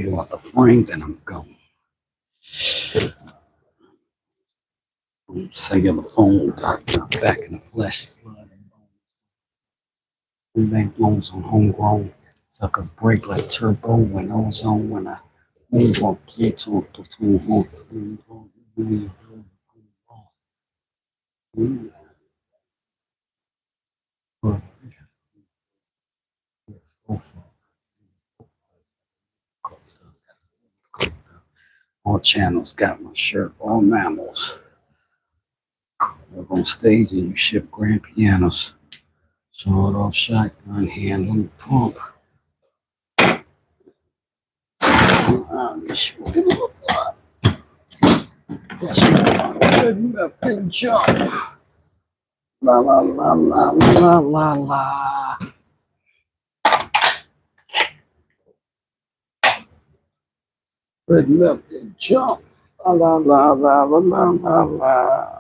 pull out the frame, then I'm going. Say the phone back in the flesh. Bank loans on homegrown. Suckers break like turbo when ozone when I move on Pluto to all channels got my shirt, all mammals. Up on stage and you ship grand pianos. Sawed off shotgun handle the pump. Good job. La la la la la la la. Red left and jump. La la la la la la la la.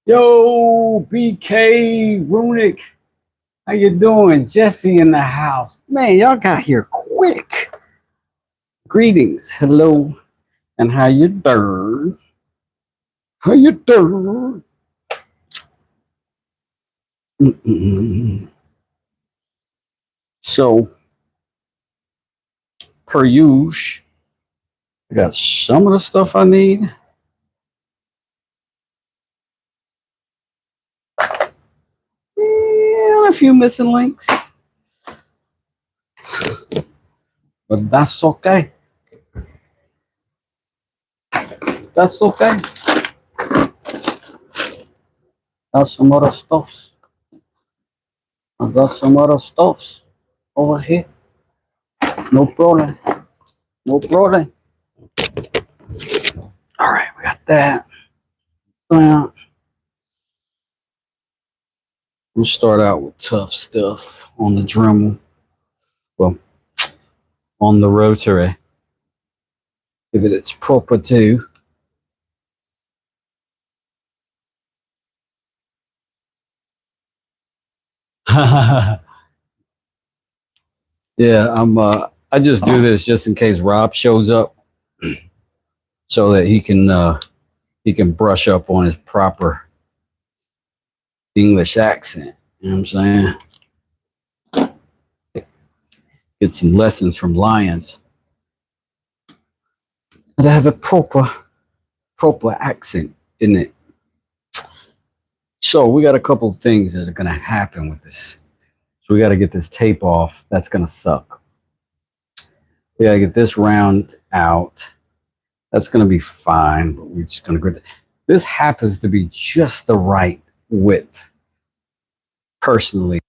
Yo, BK Runic, how you doing? Jesse in the house. Man, y'all got here quick. Greetings, hello, and how you doing? How you doing? So, per usual, I got some of the stuff I need. Yeah, a few missing links. But that's okay. That's okay. Got some other stuffs. I got some other stuffs over here. No problem. No problem. All right, we got that. We'll start out with tough stuff on the Dremel. Well, on the Rotary. Give it its proper due. Yeah, I just do this just in case Rob shows up so that he can brush up on his proper English accent. You know what I'm saying? Get some lessons from Lions. And have a proper accent in it. So we got a couple of things that are gonna happen with this. So we got to get this tape off. That's gonna suck. We gotta get this round out. That's gonna be fine, but we're just gonna grip it. This happens to be just the right width, personally.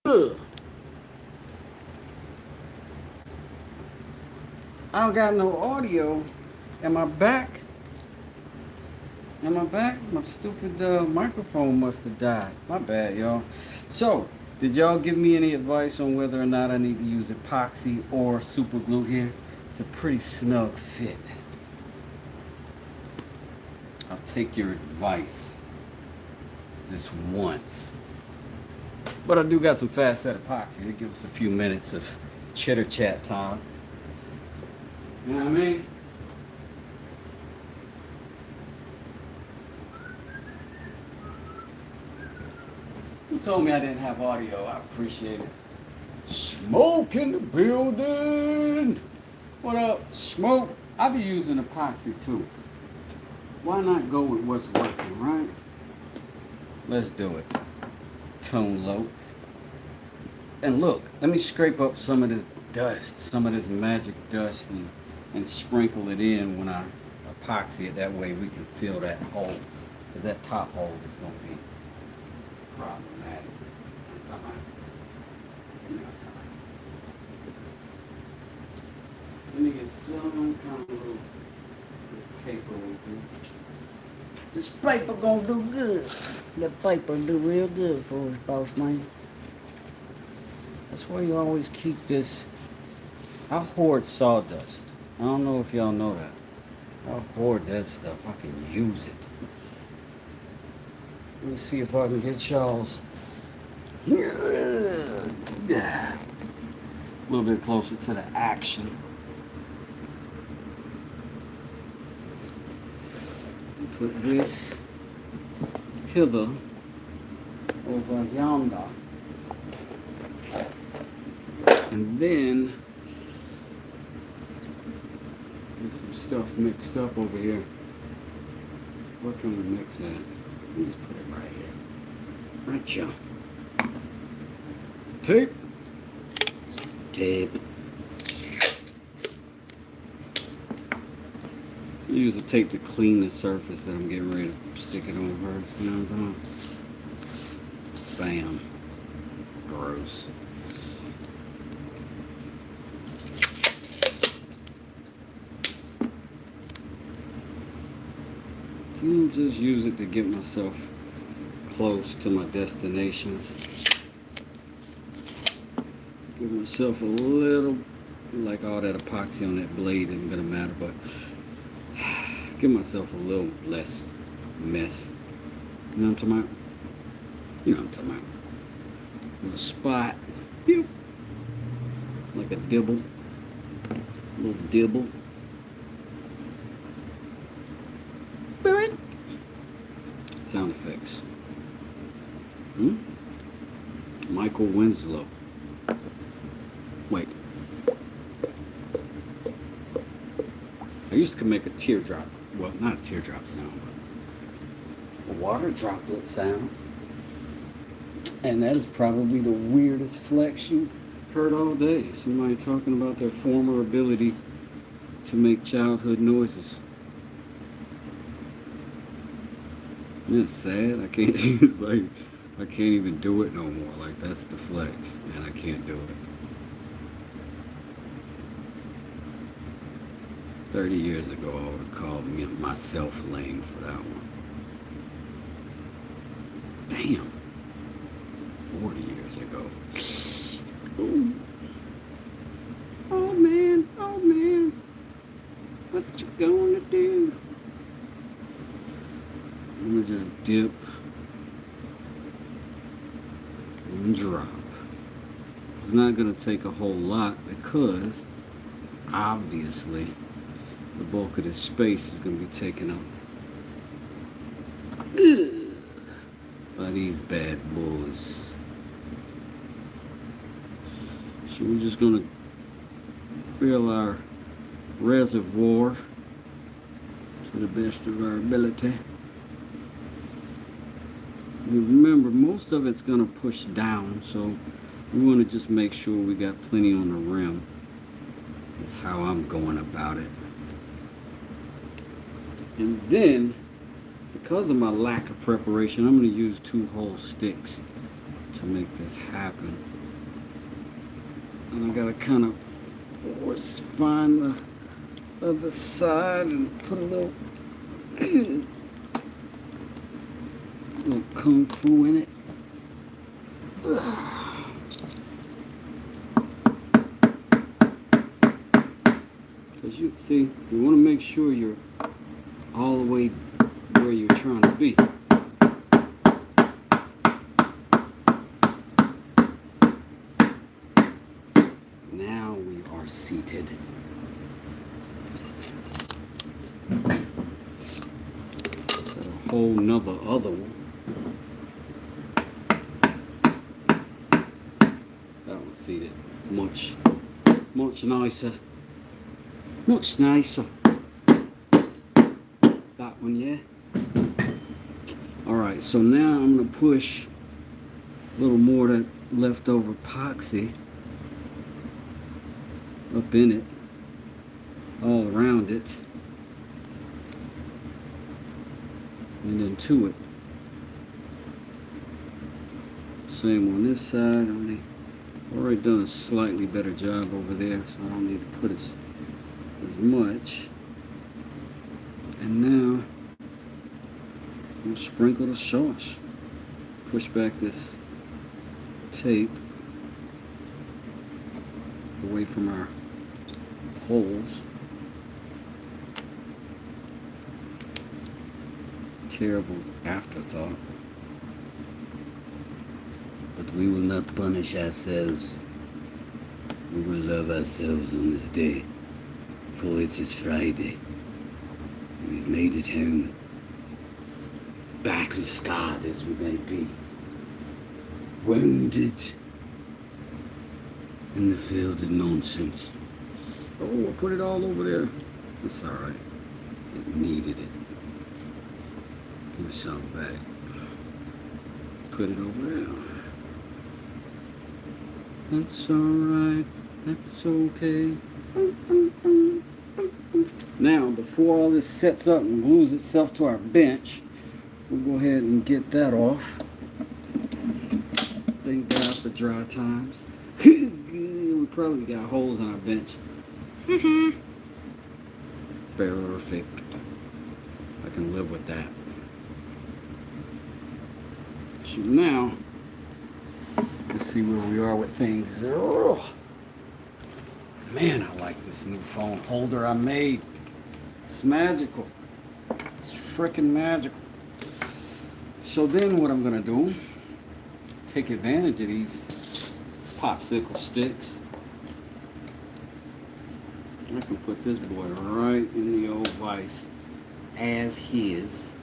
Ugh. I don't got no audio. Am I back? Am I back? My stupid microphone must have died. My bad, y'all. So, did y'all give me any advice on whether or not I need to use epoxy or super glue here? It's a pretty snug fit. I'll take your advice this once. But I do got some fast set epoxy. It gives us a few minutes of chitter chat time. You know what I mean? Who told me I didn't have audio? I appreciate it. Smoke in the building. What up, Smoke? I be using epoxy too. Why not go with what's working, right? Let's do it. Tone low. And look, let me scrape up some of this dust, some of this magic dust, and sprinkle it in when I epoxy it. That way we can fill that hole. Because that top hole is going to be problematic. Let me get some kind of little, this paper will do. This paper gonna do good. That paper do real good for us, boss man. That's why you always keep this. I hoard sawdust. I don't know if y'all know that. I hoard that stuff. I can use it. Let me see if I can get y'all's a little bit closer to the action. Put this hither over yonder. And then get some stuff mixed up over here. Where can we mix that? Let me just put it right here. Right here. Tape. Tape. I use the tape to clean the surface that I'm getting ready to stick it on first. You know what I'm talking about? Bam. Gross. I'll just use it to get myself close to my destinations. Give myself a little, like all that epoxy on that blade isn't gonna matter, but give myself a little less mess. You know what I'm talking about? You know what I'm talking about. A little spot. Pew. Like a dibble. A little dibble. Sound effects. Michael Winslow. Wait. I used to make a teardrop. Well, not a teardrop sound, but a water droplet sound. And that is probably the weirdest flex you heard all day. Somebody talking about their former ability to make childhood noises. Isn't that sad? I can't. It's like I can't even do it no more. Like that's the flex, and I can't do it. 30 years ago, I would have called myself lame for that one. Damn. 40 years ago. Ooh. Oh man, oh man. What you gonna do? I'm gonna just dip and drop. It's not gonna take a whole lot because obviously the bulk of this space is gonna be taken up by these bad boys. So we're just gonna fill our reservoir to the best of our ability. Remember, most of it's going to push down, so we want to just make sure we got plenty on the rim. That's how I'm going about it. And then, because of my lack of preparation, I'm going to use 2 whole sticks to make this happen. And I gotta kind of find the other side and put a little little kung fu in it. Because you see, you want to make sure you're all the way where you're trying to be. Now we are seated. Got a whole nother other one. That one's seated much nicer. Much nicer. That one, yeah. Alright, so now I'm going to push a little more of that leftover epoxy up in it, all around it, and then to it. Same on this side. I've already done a slightly better job over there, so I don't need to put as much. And now we'll sprinkle the sauce. Push back this tape away from our holes. Terrible afterthought. But we will not punish ourselves. We will love ourselves on this day. For it is Friday. We've made it home. Battle scarred as we may be. Wounded in the field of nonsense. Oh, I put it all over there. It's alright. It needed it. Give me something back. Put it over there. That's alright. That's okay. Now, before all this sets up and glues itself to our bench, we'll go ahead and get that off. Thank God for dry times. We probably got holes on our bench. Perfect. I can live with that. So now, let's see where we are with things. Oh, man, I like this new phone holder I made. It's magical. It's freaking magical. So then what I'm going to do, take advantage of these popsicle sticks. I can put this boy right in the old vise as his.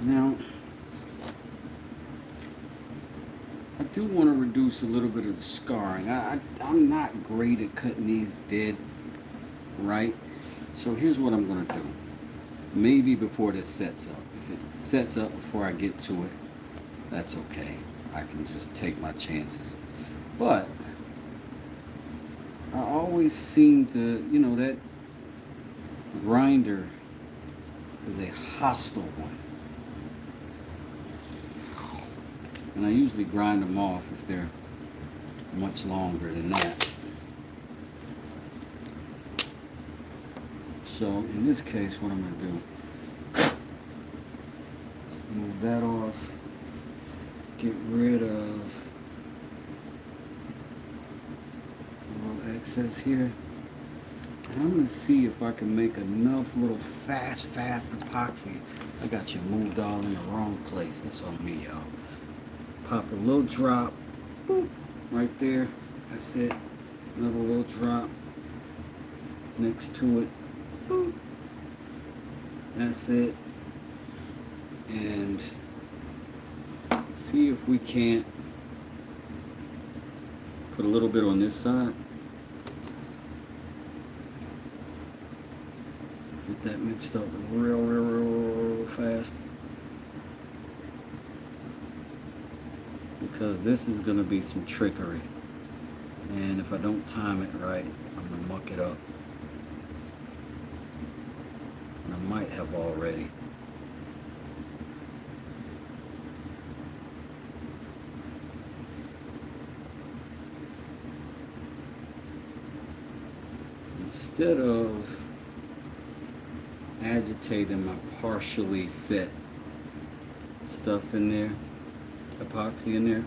Now, I do want to reduce a little bit of the scarring. I'm not great at cutting these dead right. So here's what I'm going to do. Maybe before this sets up. If it sets up before I get to it, that's okay. I can just take my chances. But I always seem to, you know, that grinder is a hostile one. And I usually grind them off if they're much longer than that. So in this case, what I'm going to do, move that off, get rid of a little excess here. And I'm going to see if I can make enough little fast epoxy. I got you moved all in the wrong place. That's on me, y'all. Pop a little drop, boop, right there. That's it. Another little drop next to it. Boop. That's it. And see if we can't put a little bit on this side. Get that mixed up real fast. Because this is going to be some trickery. And if I don't time it right, I'm going to muck it up. And I might have already. Instead of agitating my partially set stuff in there, epoxy in there,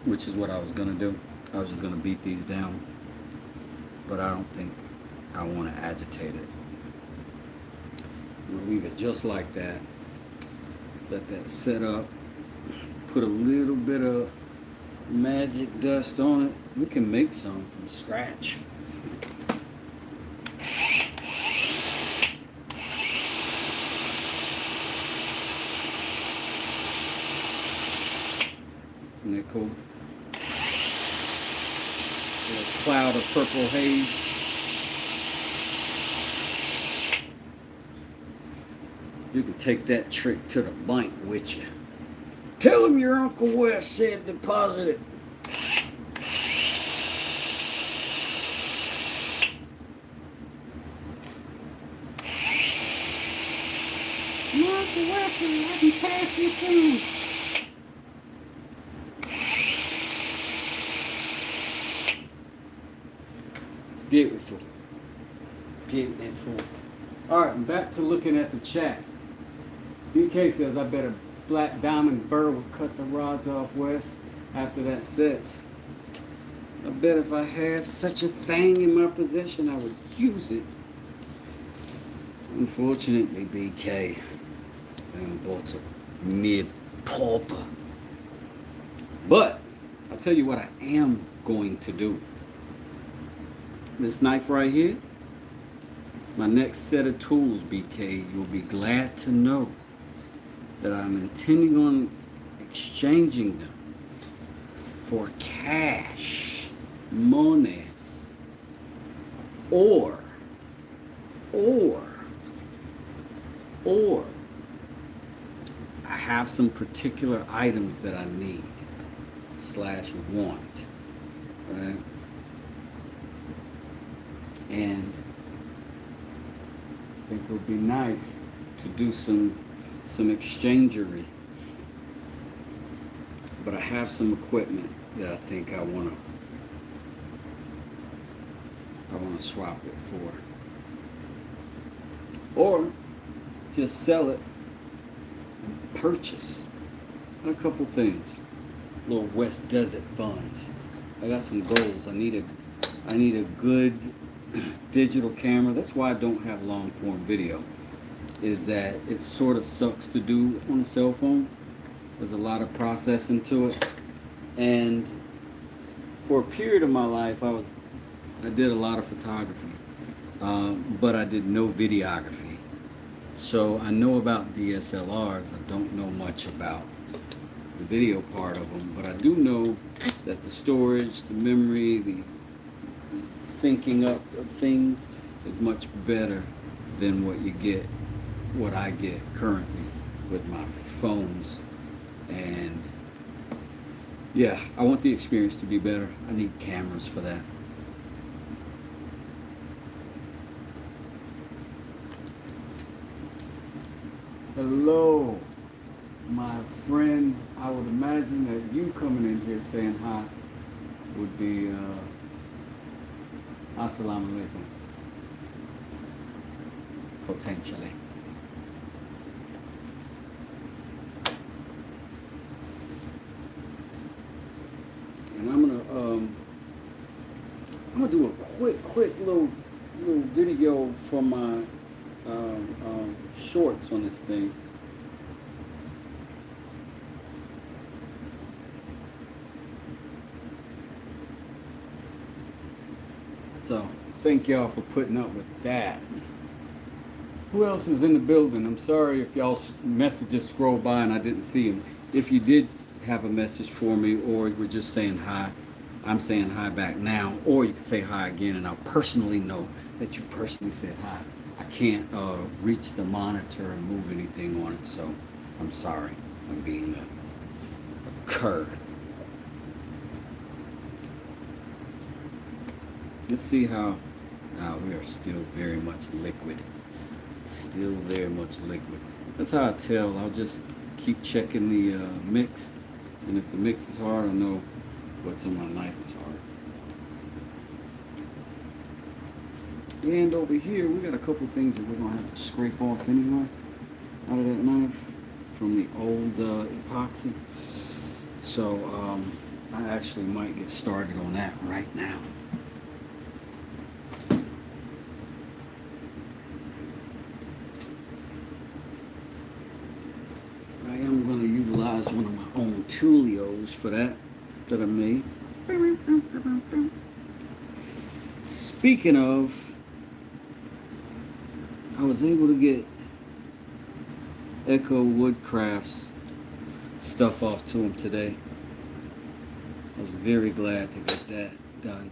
which is what I was gonna do. I was just gonna beat these down, but I don't think I want to agitate it. I'm gonna leave it just like that. Let that set up. Put a little bit of magic dust on it. We can make some from scratch. Isn't that cool? A cloud of purple haze. You can take that trick to the bank with you. Tell them your Uncle Wes said deposit it. Uncle Wes, I can pass you through. Beautiful. Beautiful. Alright, I'm back to looking at the chat. BK says, I bet a black diamond burr will cut the rods off, Wes, after that sets. I bet if I had such a thing in my possession, I would use it. Unfortunately, BK, I bought a mid-pauper. But, I'll tell you what I am going to do. This knife right here, my next set of tools, BK, you'll be glad to know that I'm intending on exchanging them for cash, money, or I have some particular items that I need / want, right? And I think it would be nice to do some exchangery. But I have some equipment that I think I wanna swap it for. Or just sell it and purchase a couple things. Little West Desert funds. I got some goals. I need a good digital camera. That's why I don't have long form video, is that it sort of sucks to do on a cell phone. There's a lot of processing to it, and for a period of my life I did a lot of photography, but I did no videography. So I know about DSLRs. I don't know much about the video part of them, but I do know that the storage, the memory, the syncing up of things is much better than what I get currently with my phones. And yeah, I want the experience to be better. I need cameras for that. Hello, my friend. I would imagine that you coming in here saying hi would be Assalamu alaikum. Potentially. And I'm gonna do a quick little video for my shorts on this thing. So, thank y'all for putting up with that. Who else is in the building? I'm sorry if y'all's messages scroll by and I didn't see them. If you did have a message for me, or you were just saying hi, I'm saying hi back now. Or you can say hi again and I'll personally know that you personally said hi. I can't reach the monitor and move anything on it, so I'm sorry. I'm being a cur. Let's see how We are still very much liquid. Still very much liquid. That's how I tell. I'll just keep checking the mix. And if the mix is hard, I know what's on my knife is hard. And over here, we got a couple things that we're going to have to scrape off anyway out of that knife from the old epoxy. So I actually might get started on that right now. I am going to utilize one of my own Tulios for that I made. Speaking of, I was able to get Echo Woodcraft's stuff off to him today. I was very glad to get that done.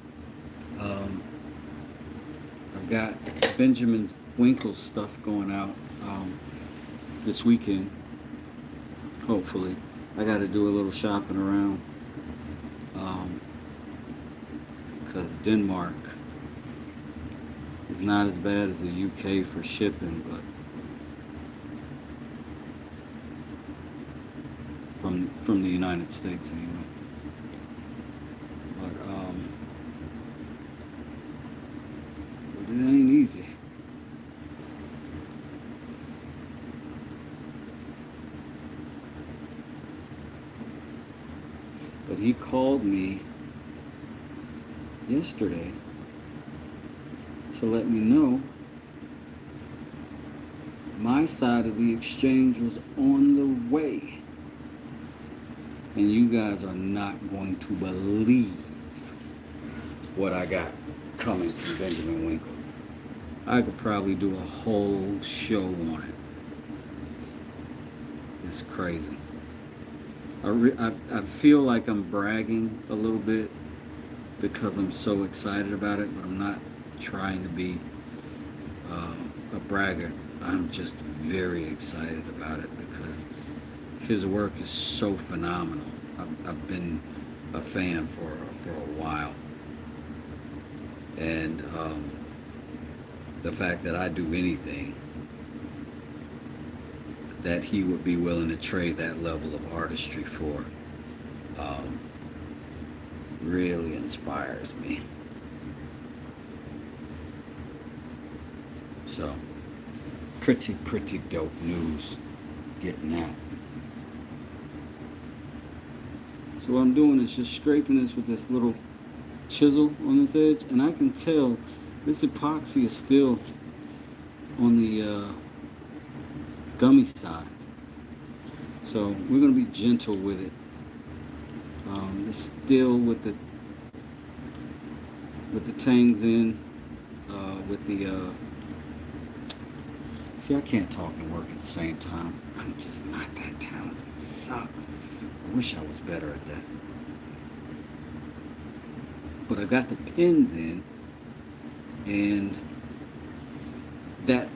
I've got Benjamin Winkle's stuff going out this weekend. Hopefully, I got to do a little shopping around because Denmark is not as bad as the UK for shipping, but from the United States anyway. But it ain't easy. But he called me yesterday to let me know my side of the exchange was on the way. And you guys are not going to believe what I got coming from Benjamin Winkle. I could probably do a whole show on it. It's crazy. I feel like I'm bragging a little bit because I'm so excited about it, but I'm not trying to be a bragger. I'm just very excited about it because his work is so phenomenal. I've been a fan for a while, and the fact that I do anything that he would be willing to trade that level of artistry for really inspires me. So pretty dope news getting that. So what I'm doing is just scraping this with this little chisel on this edge, and I can tell this epoxy is still on the gummy side. So we're going to be gentle with it. It's still with the tangs in, with the see, I can't talk and work at the same time. I'm just not that talented. It sucks. I wish I was better at that. But I got the pins in, and that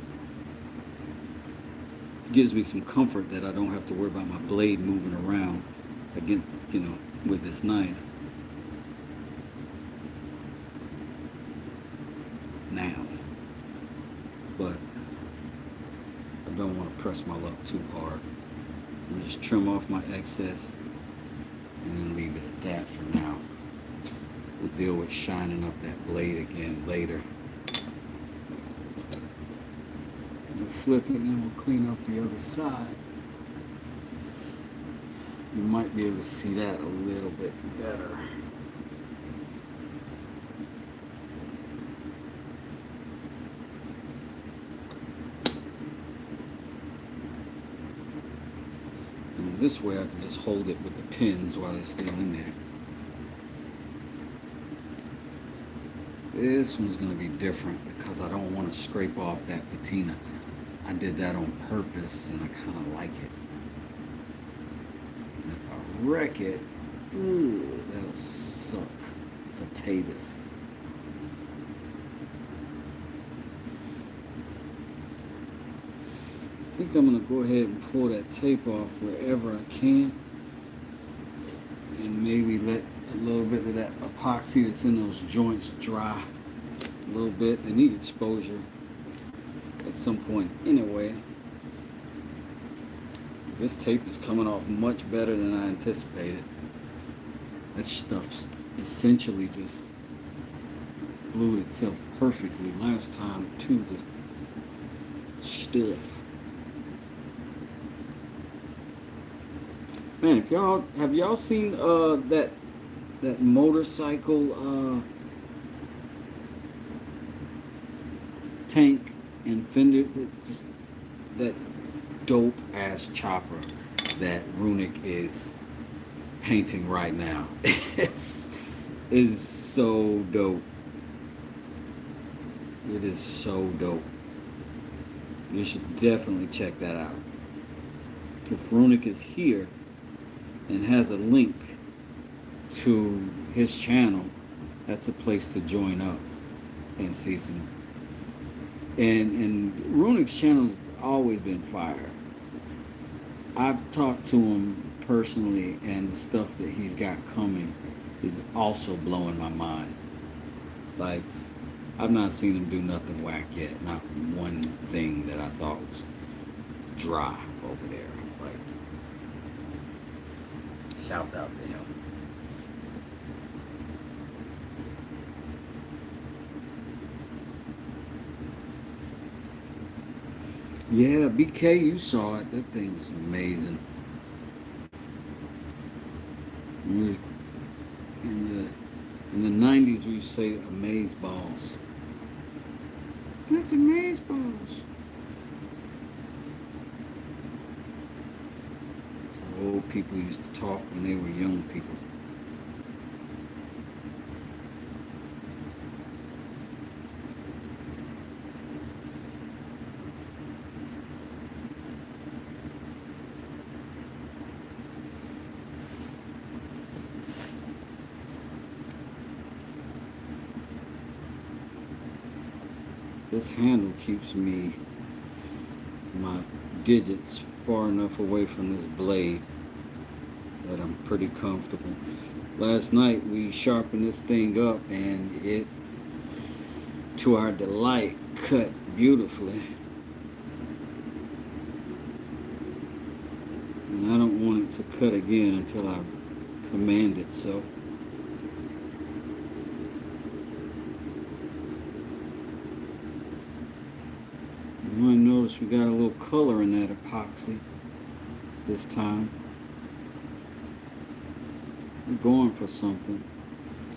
gives me some comfort that I don't have to worry about my blade moving around again, with this knife. Now, but I don't want to press my luck too hard. I'm just trim off my excess and then leave it at that for now. We'll deal with shining up that blade again later. We'll flip it and then we'll clean up the other side. You might be able to see that a little bit better. And this way I can just hold it with the pins while they're still in there. This one's going to be different because I don't want to scrape off that patina. I did that on purpose and I kind of like it. And if I wreck it, that'll suck potatoes. I think I'm going to go ahead and pull that tape off wherever I can. And maybe let a little bit of that epoxy that's in those joints dry a little bit. They need exposure at some point anyway. This tape is coming off much better than I anticipated. That stuff essentially just glued itself perfectly last time to the stuff. Man, if y'all seen that motorcycle tank and fender, just that dope ass chopper that Runic is painting right now is so dope. It is so dope. You should definitely check that out. If Runic is here and has a link to his channel, that's a place to join up and see some. And Runic's channel has always been fire. I've talked to him personally, and the stuff that he's got coming is also blowing my mind. Like, I've not seen him do nothing whack yet. Not one thing that I thought was dry over there. Like, shouts out to him. Yeah, BK, you saw it. That thing was amazing. In the 90s, we used to say amaze balls. That's amaze balls. So old people used to talk when they were young people. This handle keeps my digits far enough away from this blade that I'm pretty comfortable. Last night we sharpened this thing up and it, to our delight, cut beautifully. And I don't want it to cut again until I command it so. You might notice we got a little color in that epoxy this time. We're going for something.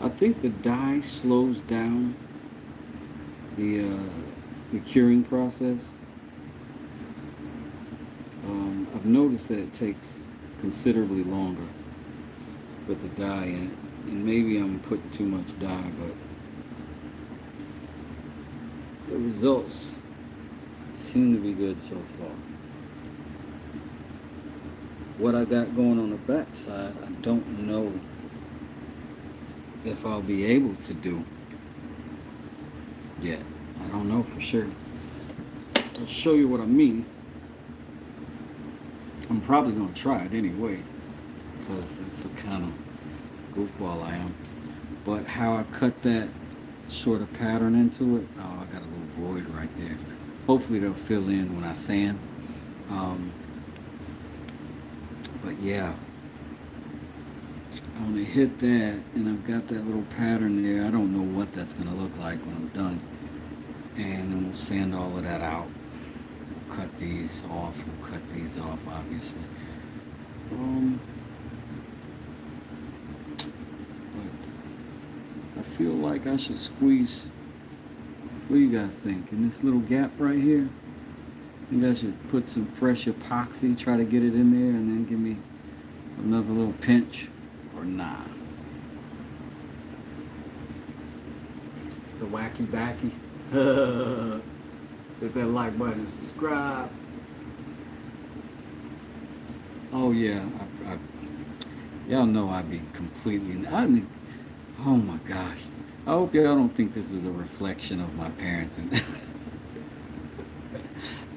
I think the dye slows down the curing process. I've noticed that it takes considerably longer with the dye in it, and maybe I'm putting too much dye, but the results seem to be good so far. What I got going on the back side, I don't know if I'll be able to do yet. I don't know for sure. I'll show you what I mean. I'm probably going to try it anyway, because that's the kind of goofball I am. But how I cut that sort of pattern into it, oh, I got a little void right there. Hopefully they'll fill in when I sand. But yeah, I'm gonna hit that, and I've got that little pattern there. I don't know what that's gonna look like when I'm done. And then we'll sand all of that out. We'll cut these off. We'll cut these off, obviously. But I feel like I should squeeze. What do you guys think? In this little gap right here, I think I should put some fresh epoxy, try to get it in there, and then give me another little pinch, or nah. It's the wacky backy. Hit that like button and subscribe. Oh yeah, y'all know I'd be completely, oh my gosh. I hope y'all don't think this is a reflection of my parenting.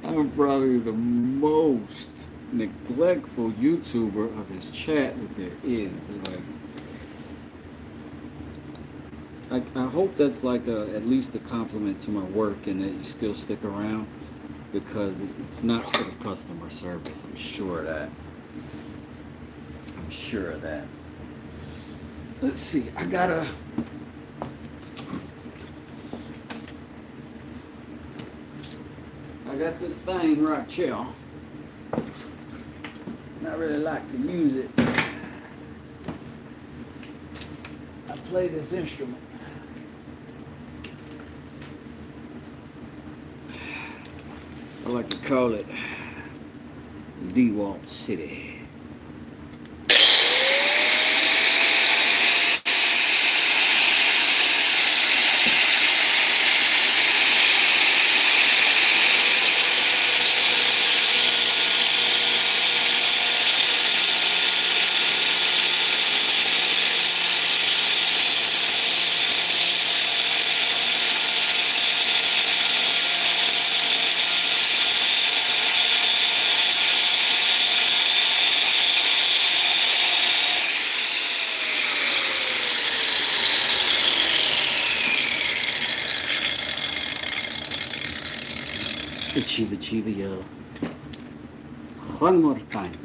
I'm probably the most neglectful YouTuber of his chat that there is. Like, I hope that's like at least a compliment to my work and that you still stick around because it's not for the customer service. I'm sure of that. I'm sure of that. Let's see. I got this thing right here. I really like to use it. I play this instrument. I like to call it DeWalt City. Achieve, yo. One more time.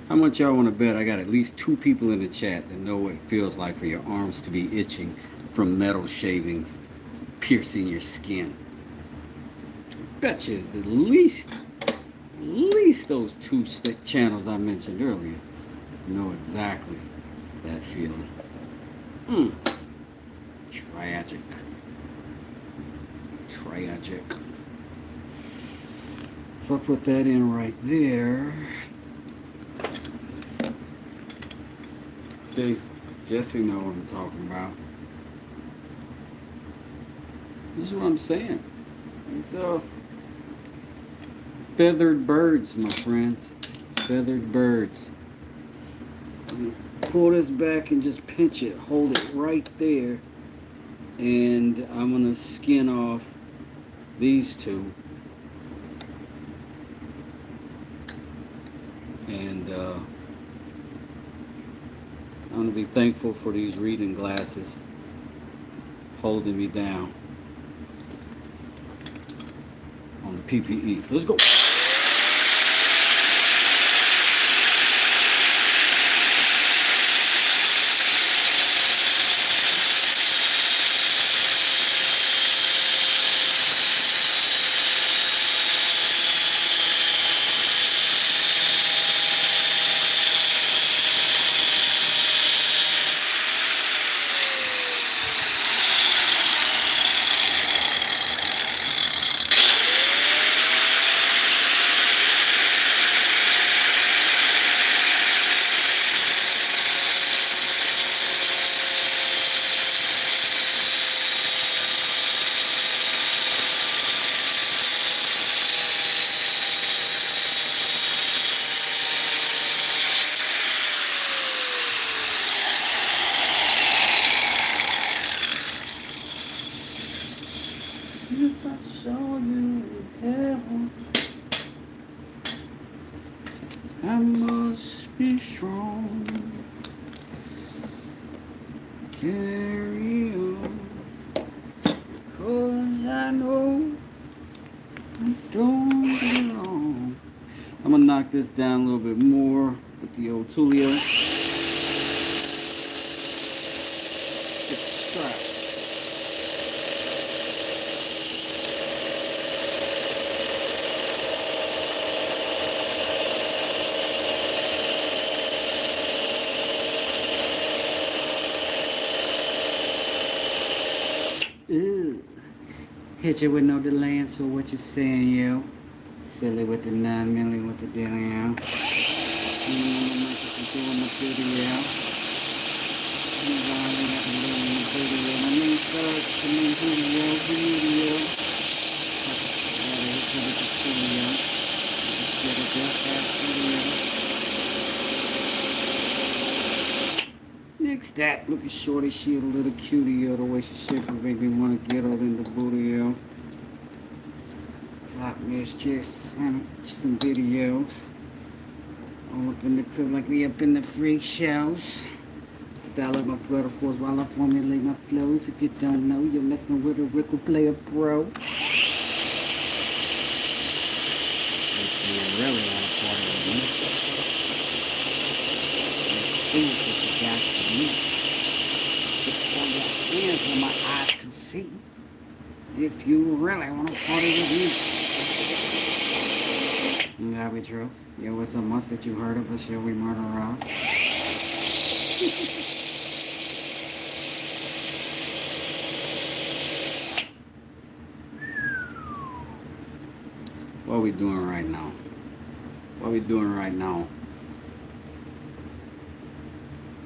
How much y'all want to bet I got at least 2 people in the chat that know what it feels like for your arms to be itching from metal shavings piercing your skin? Bet you it's at least those 2 stick channels I mentioned earlier know exactly that feeling. Tragic. If I put that in right there. See, Jesse know what I'm talking about. This is what I'm saying. These feathered birds, my friends. Feathered birds. Pull this back and just pinch it. Hold it right there. And I'm going to skin off these 2. And I'm going to be thankful for these reading glasses holding me down on the PPE. Let's go. If I saw you in heaven, I must be strong. Carry on, 'cause I know I don't belong. I'm gonna knock this down a little bit more with the old Tulio. Hit you with no delay, so what you saying, yo? Silly with the 9mm with the delay, yo. Doing the video. Involving at the video. My name is video. Next that, look at Shorty, she a little cutie, yo. The way she shaking make me want to get her in the booty, yo. Top mistress, some videos. All up in the crib like we up in the freak shows. Style of my brother force while I formulate my flows. If you don't know, you're messing with a Rickle Player Pro. Really on a part of me. Things that you got to meet. Just on your hands where my eyes can see. If you really want to party with me. Yeah, we truth. Yo, what's so much that you heard of us? Yo, we murder us. What are we doing right now? What are we doing right now?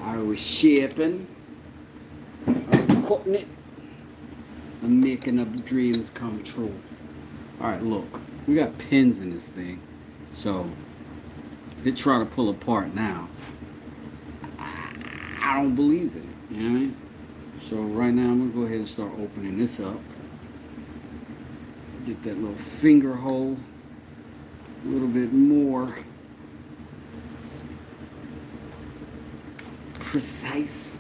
Are we shipping? Are we cutting it? I'm making up dreams come true. Alright, look. We got pins in this thing. So, if it try to pull apart now, I don't believe in it. You know what I mean? So right now I'm going to go ahead and start opening this up. Get that little finger hole a little bit more precise.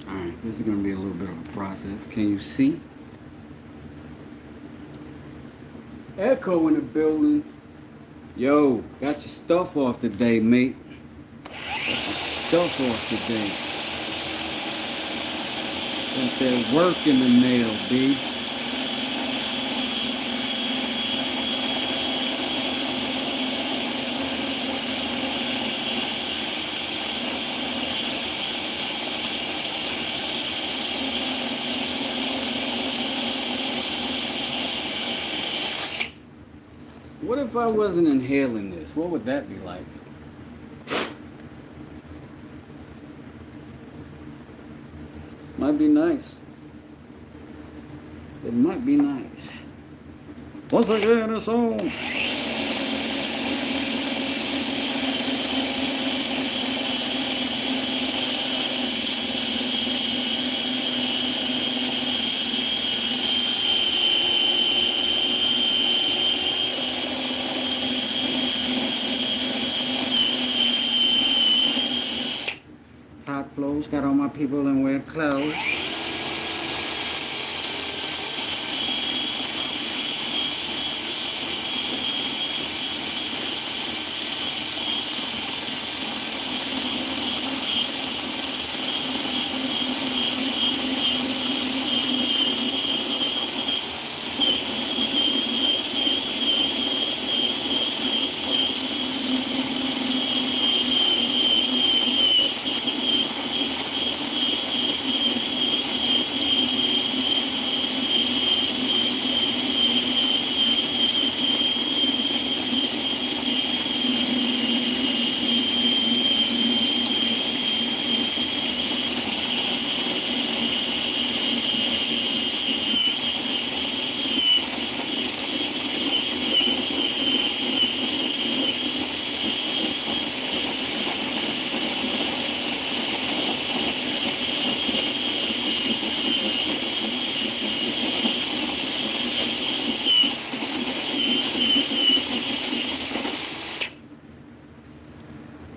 Alright, this is going to be a little bit of a process. Can you see? Echo in the building. Yo, got your stuff off today, mate. Got your stuff off today. Got that work in the mail, B. What if I wasn't inhaling this? What would that be like? Might be nice. It might be nice. Once again, it's on. Hot flows, got all my people in weird clothes.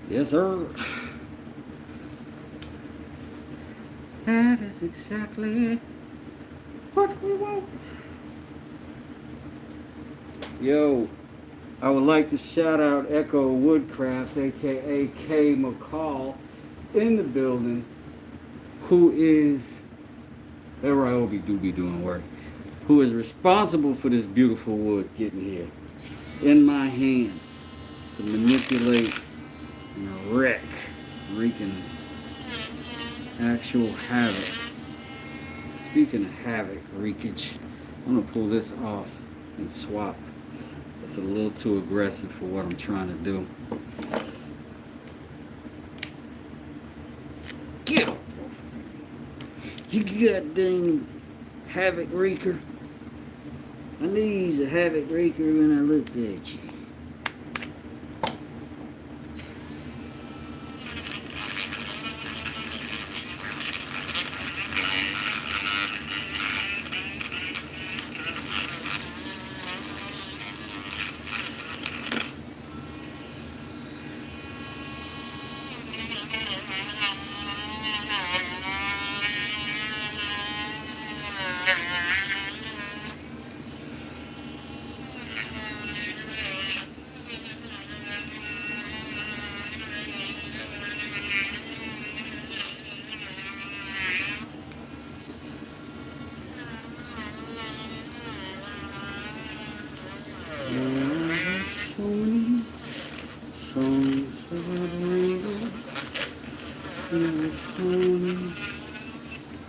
Yes, sir. That is exactly what we want. Yo, I would like to shout out Echo Woodcrafts, aka K McCall, in the building, who is, ever I hope he do be doing work, who is responsible for this beautiful wood getting here in my hands to manipulate and wreaking actual havoc. Speaking of havoc wreakage, I'm gonna pull this off and swap. It's a little too aggressive for what I'm trying to do. Get up! You goddamn havoc wreaker. I knew you was a havoc wreaker when I looked at you.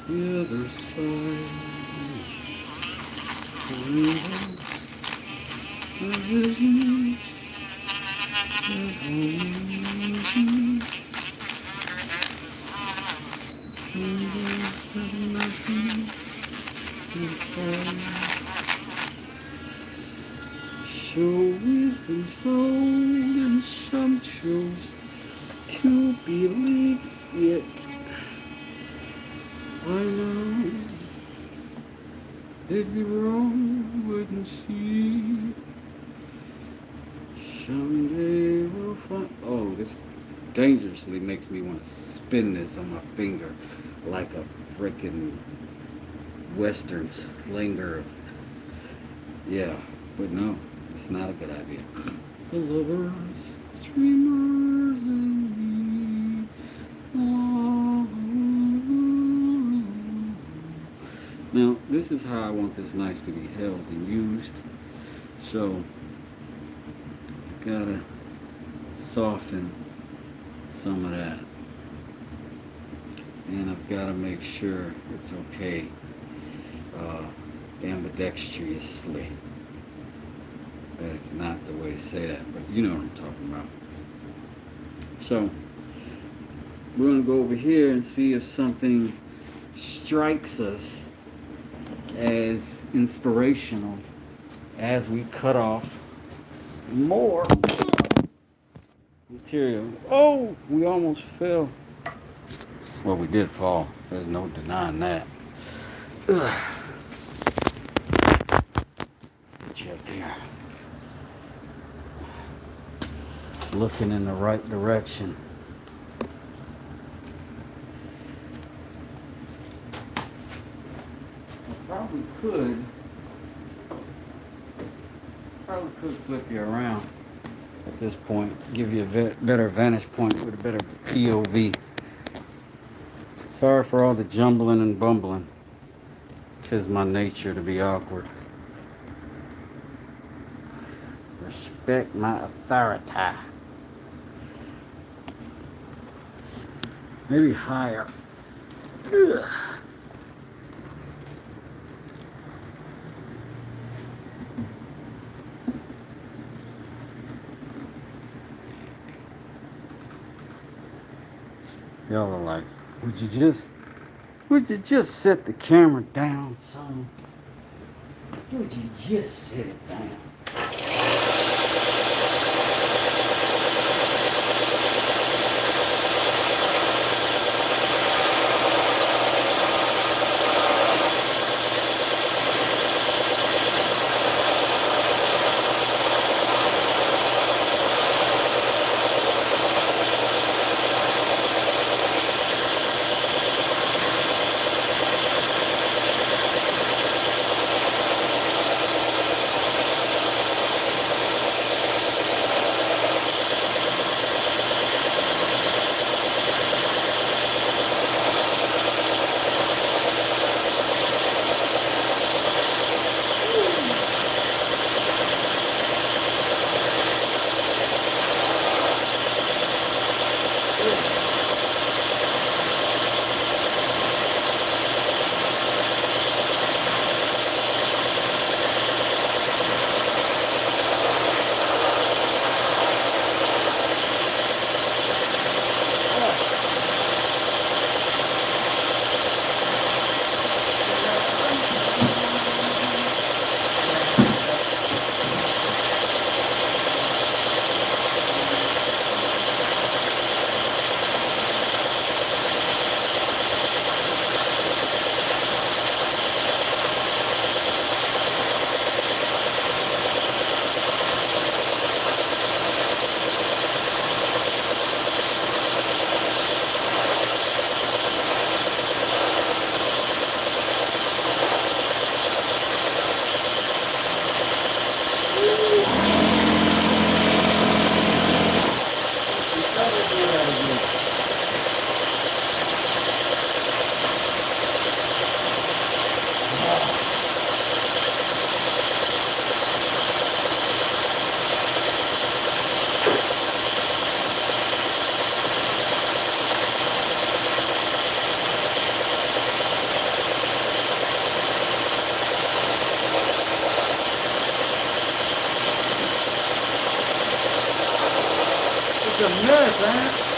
The other side. So we've been told and some chose to believe it. I know if you wrong wouldn't see. Someday we'll find. Oh, this dangerously makes me want to spin this on my finger like a freaking Western slinger. Yeah, but no, it's not a good idea. The lovers, dreamers, and me. Oh. Now, this is how I want this knife to be held and used. So, gotta soften some of that. And I've got to make sure it's okay ambidextrously. That's not the way to say that, but you know what I'm talking about. So, we're going to go over here and see if something strikes us as inspirational as we cut off more material. Oh, we almost fell. Well, we did fall. There's no denying that. Ugh. Get you up here. Looking in the right direction. I probably could flip you around at this point, give you a better vantage point with a better POV. Sorry for all the jumbling and bumbling. 'Tis my nature to be awkward. Respect my authority. Maybe higher. Ugh. Y'all are like, would you just set the camera down, son? Would you just set it down? a mess, man.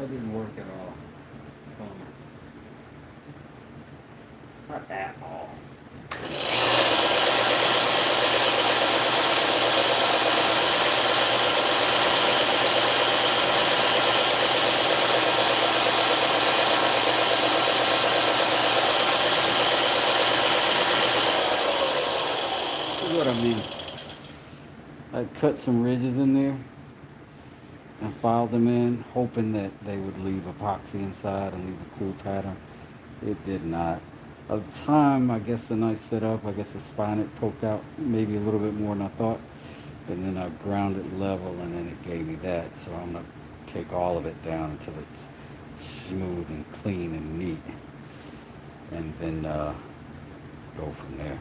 That didn't work at all. Bummer. Not at all. This is what I mean. I cut some ridges in there and filed them in, hoping that they would leave epoxy inside and leave a cool pattern. It did not. At the time, I guess the knife set up, I guess the spine it poked out maybe a little bit more than I thought. And then I ground it level and then it gave me that. So I'm going to take all of it down until it's smooth and clean and neat. And then go from there.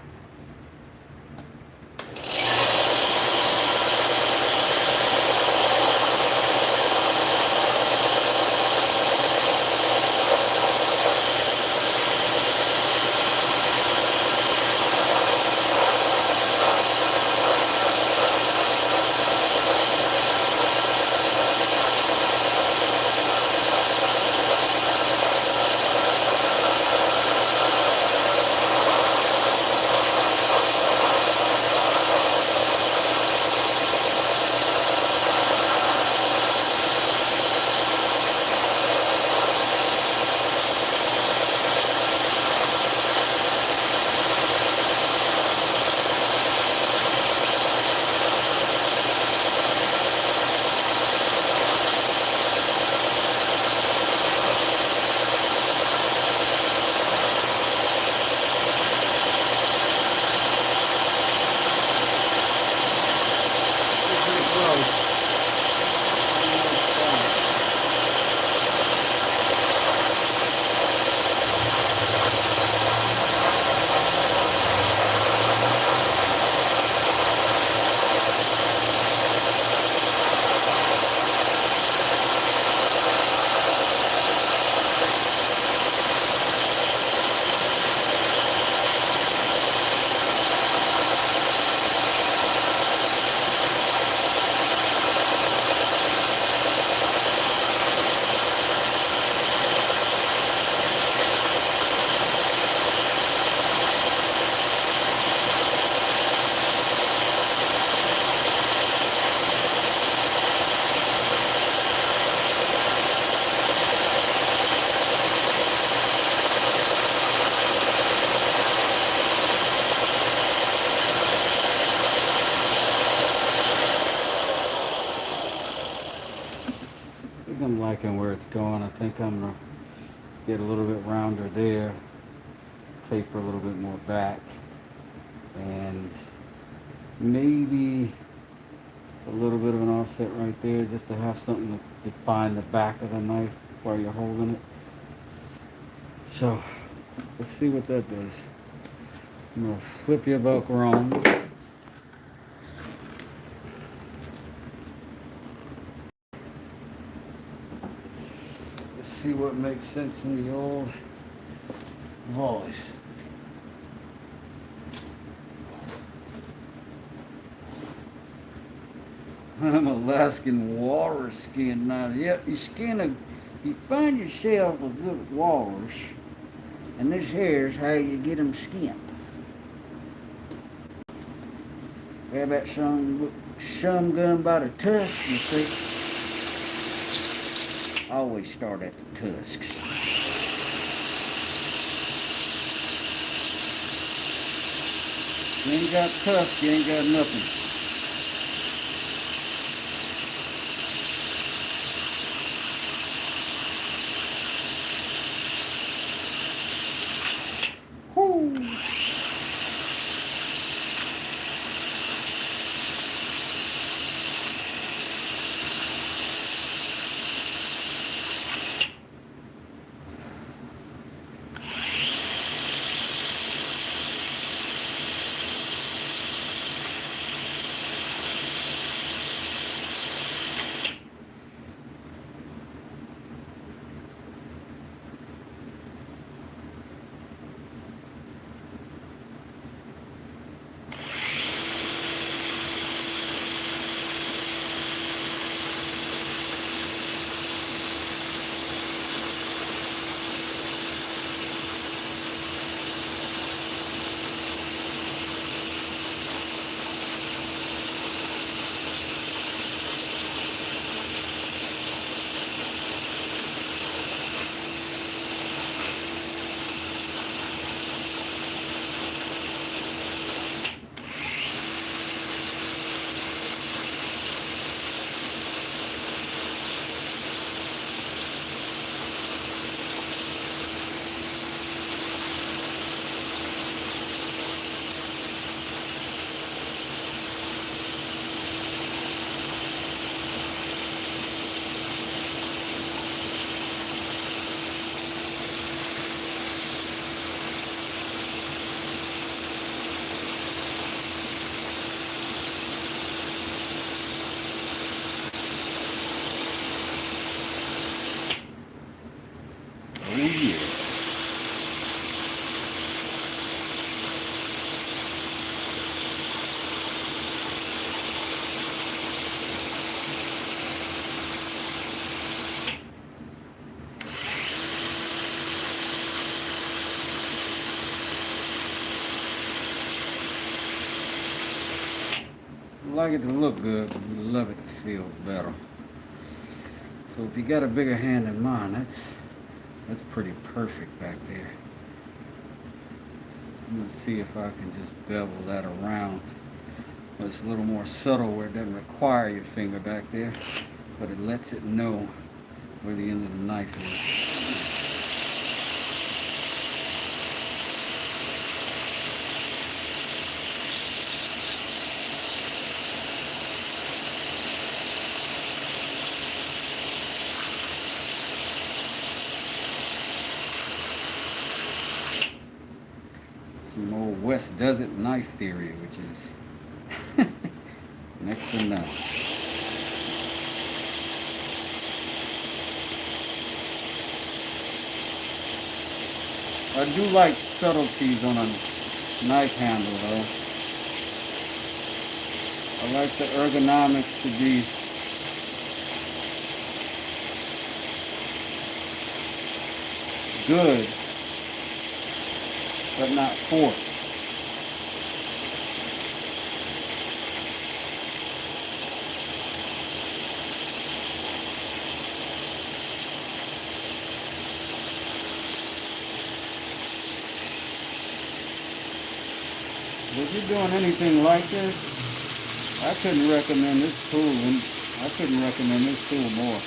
I'm liking where it's going. I think I'm going to get a little bit rounder there, taper a little bit more back, and maybe a little bit of an offset right there just to have something to define the back of the knife while you're holding it. So let's see what that does. I'm going to flip your buck wrong. See what makes sense in the old voice. I'm Alaskan walrus skin now. Yep, you find yourself a good walrus, and this here's how you get them skinned. Grab that some gun by the tusk, you see. Always start at the tusks. You ain't got tusks, you ain't got nothing. like it to look good, but we love it to feel better. So if you got a bigger hand than mine, that's pretty perfect back there. I'm gonna see if I can just bevel that around. But it's a little more subtle where it doesn't require your finger back there, but it lets it know where the end of the knife is. Some old West Desert knife theory, which is next to none. I do like subtleties on a knife handle though. I like the ergonomics to be good, but not forced. If you're doing anything like this, I couldn't recommend this tool, and I couldn't recommend this tool more.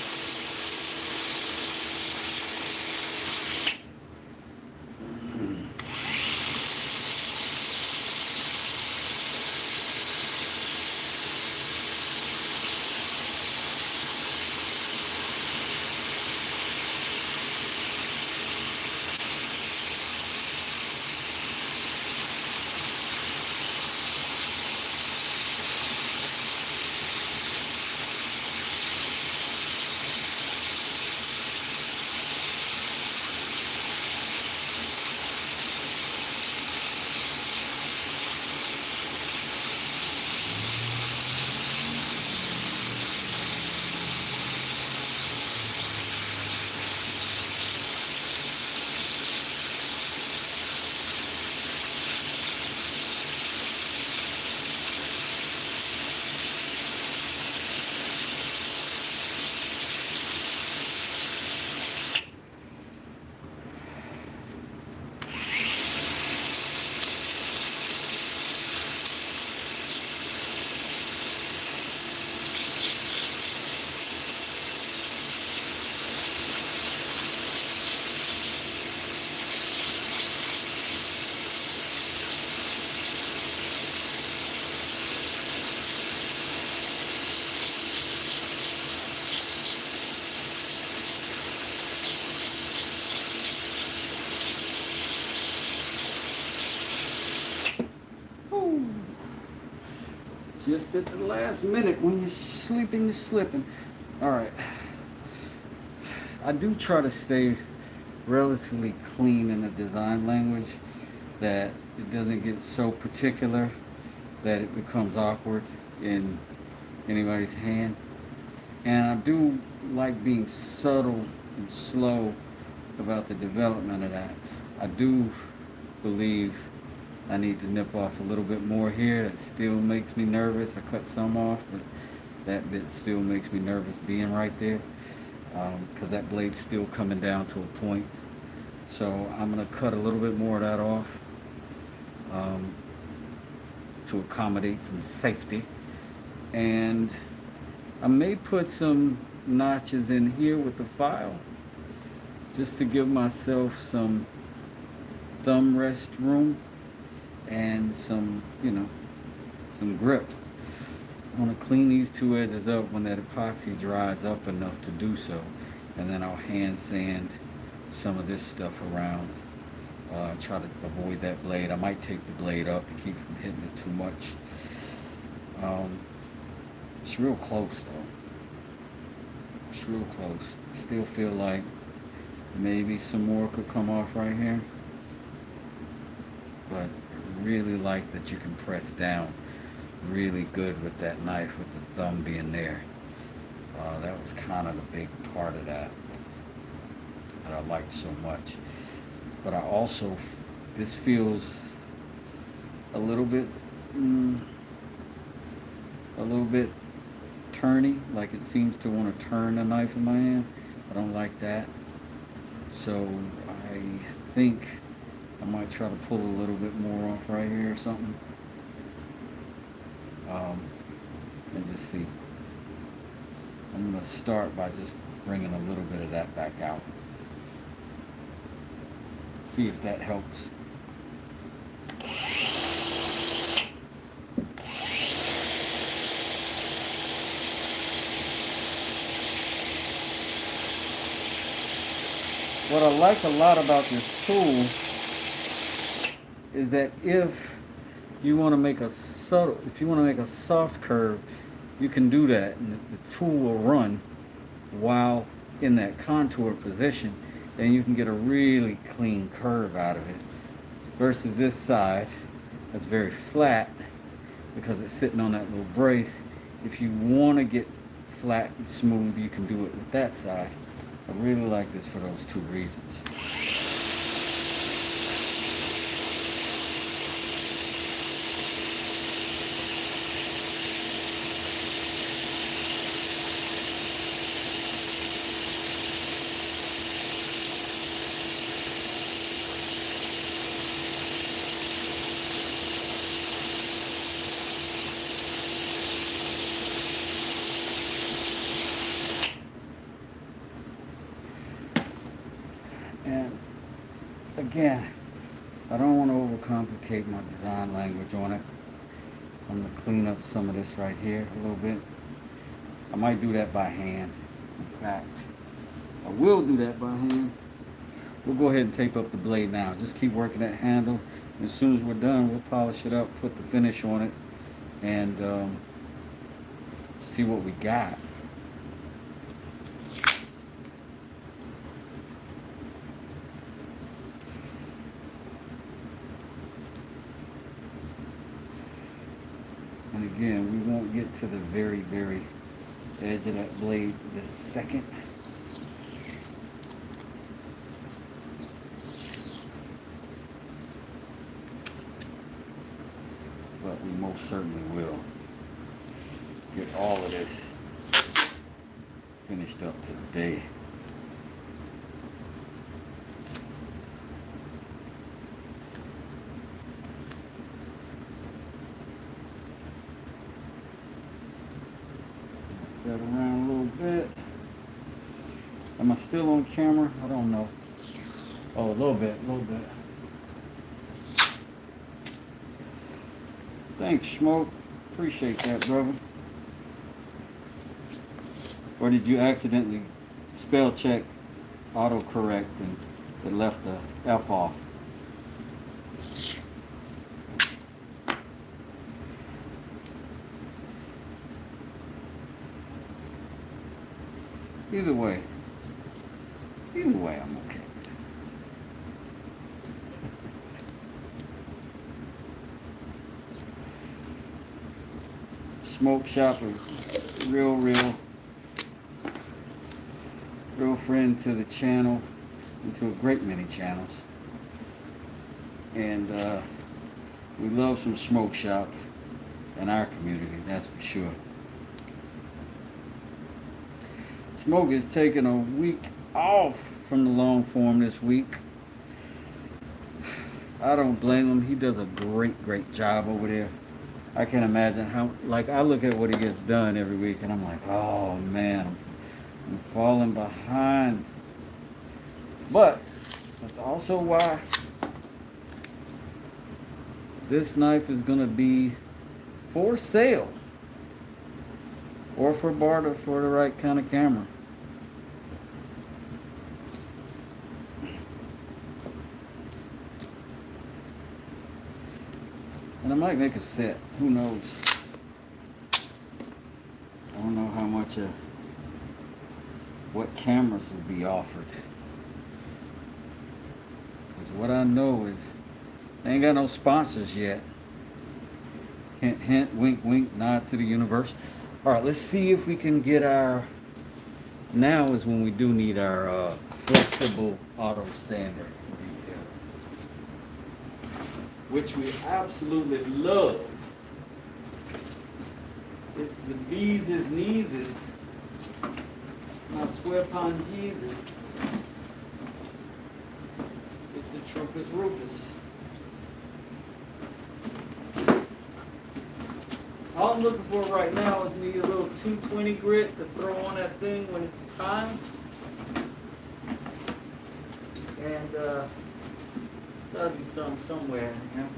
Just at the last minute when you're sleeping, you're slipping. All right. I do try to stay relatively clean in the design language, that it doesn't get so particular that it becomes awkward in anybody's hand. And I do like being subtle and slow about the development of that. I do believe I need to nip off a little bit more here. That still makes me nervous. I cut some off, but that bit still makes me nervous being right there, because that blade's still coming down to a point. So I'm going to cut a little bit more of that off to accommodate some safety. And I may put some notches in here with the file just to give myself some thumb rest room and some, some grip. I want to clean these two edges up when that epoxy dries up enough to do so, and then I'll hand sand some of this stuff around. Try to avoid that blade. I might take the blade up to keep from hitting it too much. It's real close though. It's real close. I still feel like maybe some more could come off right here, but I really like that you can press down really good with that knife with the thumb being there. That was kind of the big part of that I liked so much. But I also, this feels a little bit a little bit turny, like it seems to want to turn the knife in my hand. I don't like that. So I think I might try to pull a little bit more off right here or something. And just see. I'm going to start by just bringing a little bit of that back out. See if that helps. What I like a lot about this tool is that if you want to make a subtle, if you want to make a soft curve, you can do that, and the tool will run while in that contour position, and you can get a really clean curve out of it. Versus this side, that's very flat because it's sitting on that little brace. If you want to get flat and smooth, you can do it with that side. I really like this for those two reasons. And again, I don't want to overcomplicate my design language on it. I'm going to clean up some of this right here a little bit. I might do that by hand. In fact, I will do that by hand. We'll go ahead and tape up the blade now. Just keep working that handle. As soon as we're done, we'll polish it up, put the finish on it, and see what we got. And again, we won't get to the very, very edge of that blade this second. But we most certainly will get all of this finished up today. That around a little bit. Am I still on camera? I don't know. Oh, a little bit, a little bit. Thanks, Smoke. Appreciate that, brother. Or did you accidentally spell check autocorrect and it left the F off? Either way, I'm okay. Smoke Shop is real friend to the channel and to a great many channels. And we love some Smoke Shop in our community, that's for sure. Smoke is taking a week off from the long form this week. I don't blame him. He does a great job over there. I can't imagine how, like, I look at what he gets done every week and I'm like, oh man, I'm falling behind. But that's also why this knife is going to be for sale or for barter for the right kind of camera. And I might make a set. Who knows? I don't know how much what cameras will be offered. Because what I know is they ain't got no sponsors yet. Hint, hint, wink, wink, nod to the universe. All right, let's see if we can get our... Now is when we do need our flexible auto sander detail, which we absolutely love. It's the bees' knees. I swear upon Jesus. It's the Truffus Rufus. All I'm looking for right now is me a little 220 grit to throw on that thing when it's time. And there's gotta be some somewhere, you know.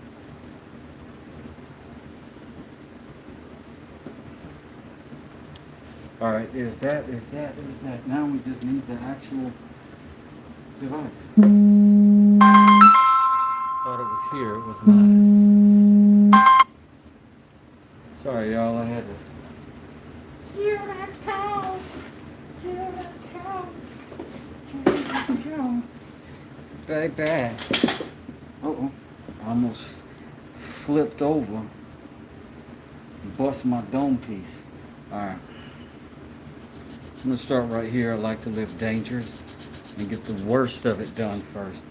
Alright, there's that. Now we just need the actual device. Thought it was here, it was not. Sorry y'all, I had to kill that cow. Bad. Uh-oh. I almost flipped over. Bust my dome piece. Alright. I'm going to start right here. I like to live dangerous and get the worst of it done first.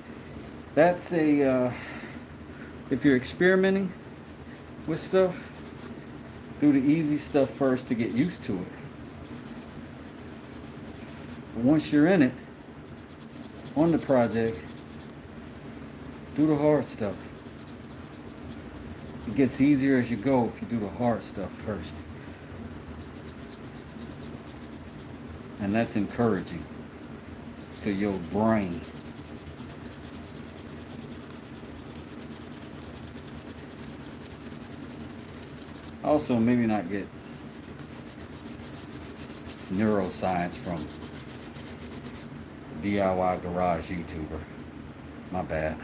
That's a, if you're experimenting with stuff, do the easy stuff first to get used to it. But once you're in it, on the project, do the hard stuff. It gets easier as you go if you do the hard stuff first. And that's encouraging to your brain. Also, maybe not get neuroscience from DIY garage YouTuber. My bad.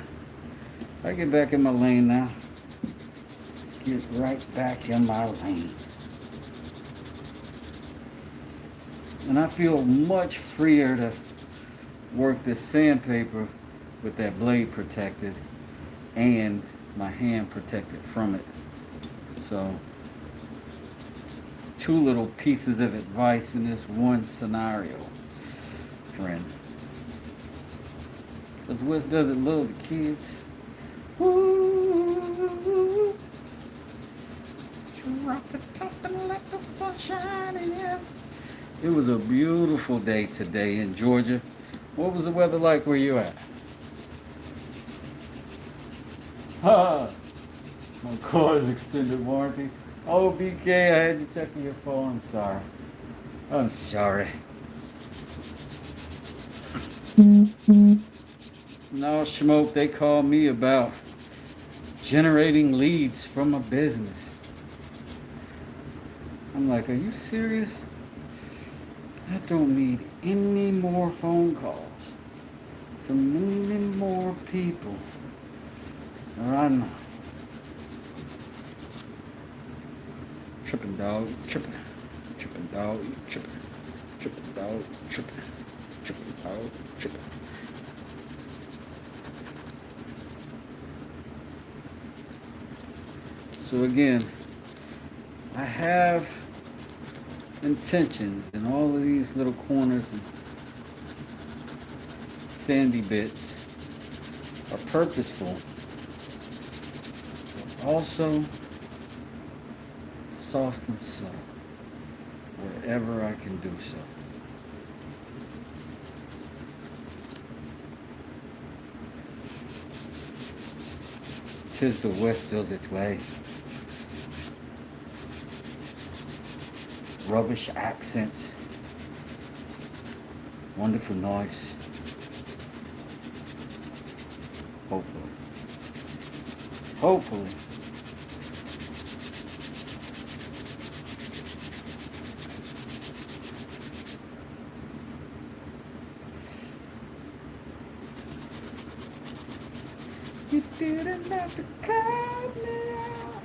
I get back in my lane now. Get right back in my lane. And I feel much freer to work this sandpaper with that blade protected and my hand protected from it. So, 2 little pieces of advice in this one scenario, friend. Because Wes doesn't love the kids. Woo! Drop the top and let the sunshine in. It was a beautiful day today in Georgia. What was the weather like where you at? My car's extended warranty. Oh, BK, I had you checking your phone. I'm sorry. No smoke, they call me about generating leads from a business. I'm like, are you serious? I don't need any more phone calls from any more people. Right now. Tripping dog, tripping dog, tripping dog, tripping dog, tripping. So again, I have intentions in all of these little corners and sandy bits are purposeful, but also soft and subtle wherever I can do so. Tis the West does its way. Rubbish accents, wonderful noise. Hopefully. You didn't have to cut me out,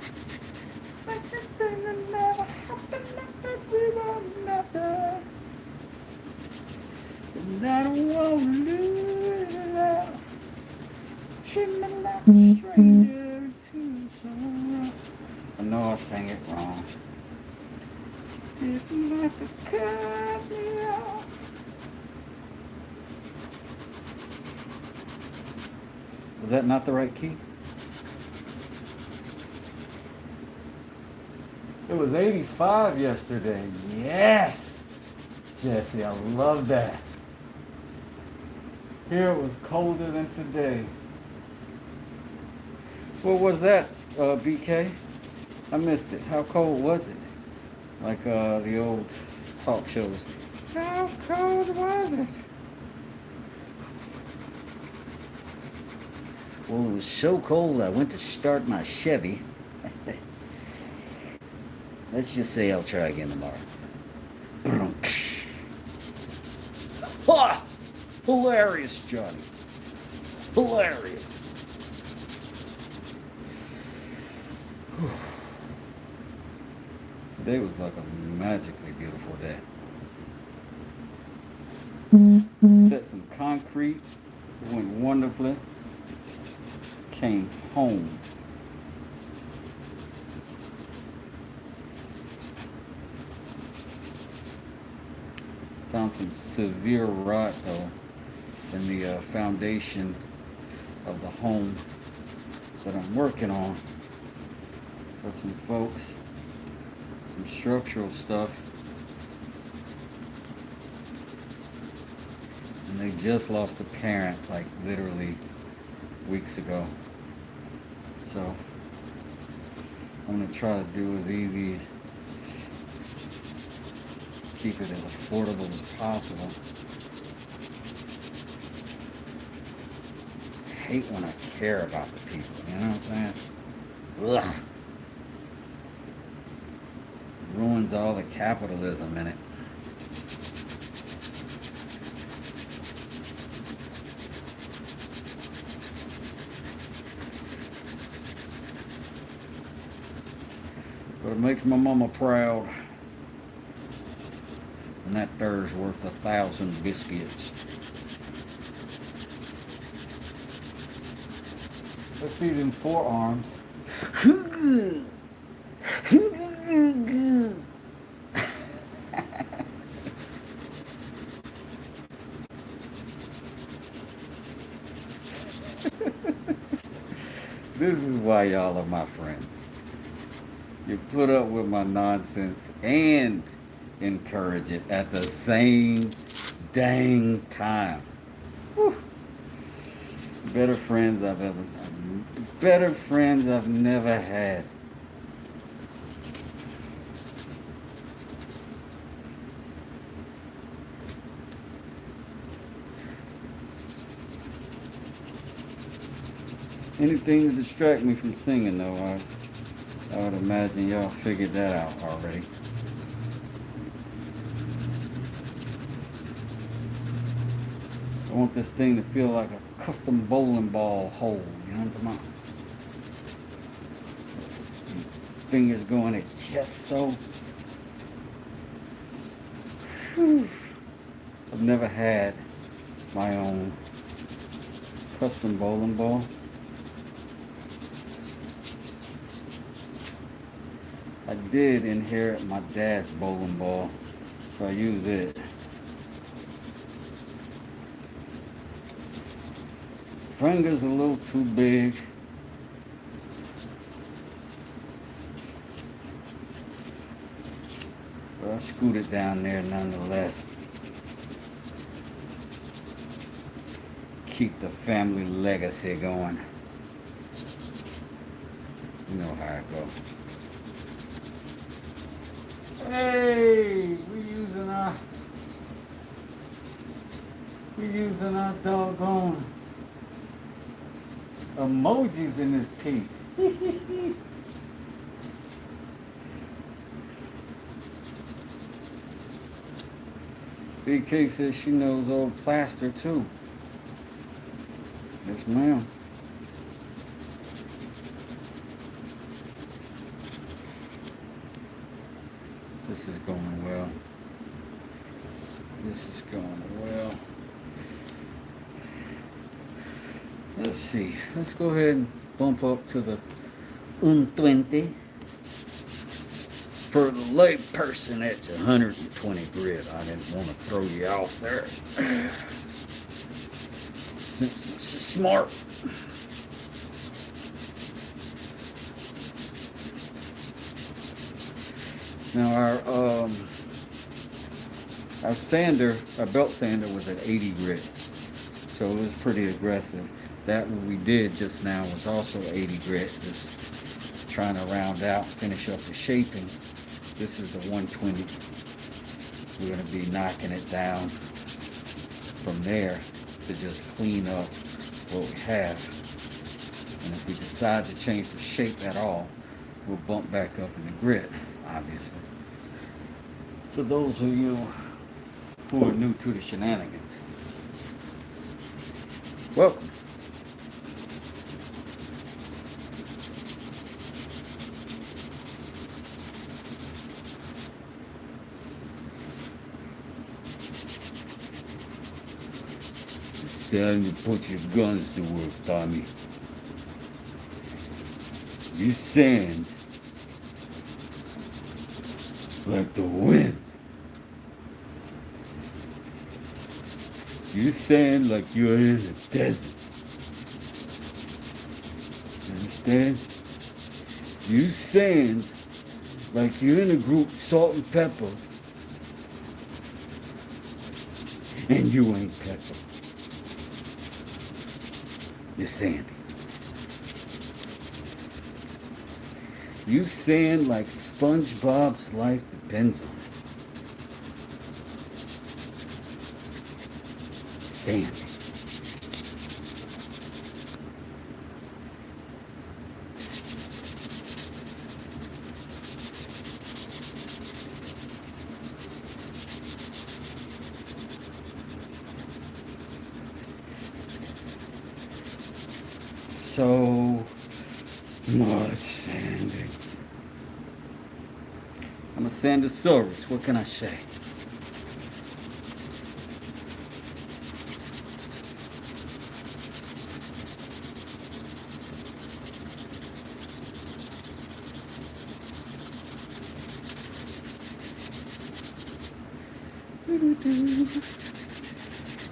but you didn't never happen that we were nothing. And I don't want to lose it out. Treat me like a stranger to someone. I know I sang it wrong. Didn't have to cut me out. Was that not the right key? It was 85 yesterday. Yes, Jesse, I love that. Here it was colder than today. What was that, BK? I missed it. How cold was it? Like the old talk shows. How cold was it? Well, it was so cold I went to start my Chevy. Let's just say I'll try again tomorrow. Ha! Hilarious, Johnny. Hilarious. Today was like a magically beautiful day. Set some concrete. It went wonderfully. Came home. Found some severe rot though in the foundation of the home that I'm working on for some folks. Some structural stuff. And they just lost a parent like literally weeks ago. So I'm gonna try to do as easy, keep it as affordable as possible. I hate when I care about the people, you know what I'm saying? Ugh. Ruins all the capitalism in it. But it makes my mama proud. And that there's worth 1,000 biscuits. Let's see them forearms. This is why y'all are my friends. You put up with my nonsense and encourage it at the same dang time. Whew. Better friends I've never had. Anything to distract me from singing though, I would imagine y'all figured that out already. I want this thing to feel like a custom bowling ball hole, you know what I'm talking about? Fingers going at just so. Whew. I've never had my own custom bowling ball. I did inherit my dad's bowling ball, so I use it. Finger's a little too big. But I scooted down there nonetheless. Keep the family legacy going. You know how it goes. Hey, we using our doggone emojis in this piece. BK says she knows old plaster too. Yes, ma'am. This is going well. This is going well. Let's see. Let's go ahead and bump up to the 120. For the lay person, that's 120 grit. I didn't want to throw you off there. Smart. Now our sander, our belt sander was at 80 grit, so it was pretty aggressive. That what we did just now was also 80 grit, just trying to round out, finish up the shaping. This is the 120. We're going to be knocking it down from there to just clean up what we have. And if we decide to change the shape at all, we'll bump back up in the grit, obviously. For those of you who are new to the shenanigans, welcome. It's time to put your guns to work, Tommy. You sand like the wind. You sand like you're in the desert. Understand? You sand like you're in a group Salt and Pepper, and you ain't Pepper. You're Sandy. You sand like SpongeBob's life depends on it. Sandy. So much sanding. I'm a Sandosaurus, what can I say?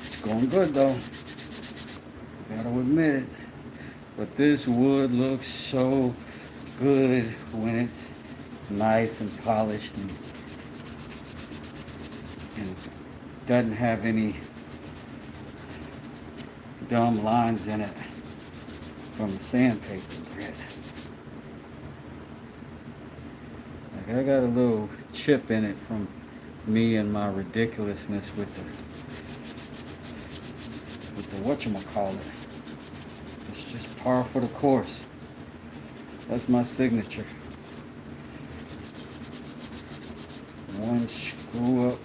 It's going good though, gotta admit it. But this wood looks so good when it's nice and polished and doesn't have any dumb lines in it from the sandpaper grit. Like I got a little chip in it from me and my ridiculousness with the whatchamacallit. It's just par for the course. That's my signature. One screw up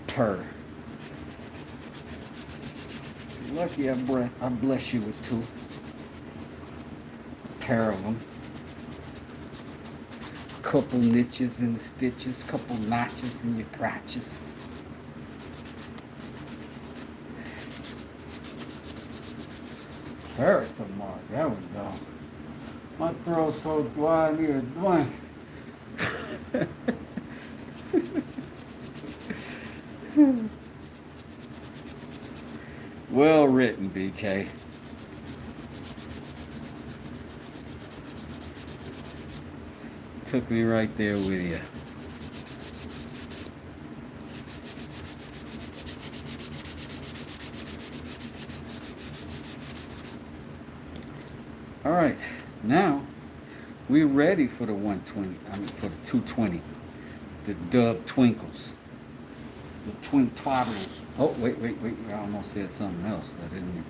per. Lucky I bless you with two. A pair of them. Couple niches in the stitches, couple notches in your crotches. Character mark, there we go. My throat's so dry, I need a drink. Well written, BK. Took me right there with you. All right, now we're ready for the 120. I mean, for the 220. The dub twinkles. The twink twaddles. Oh, wait. I almost said something else. I didn't.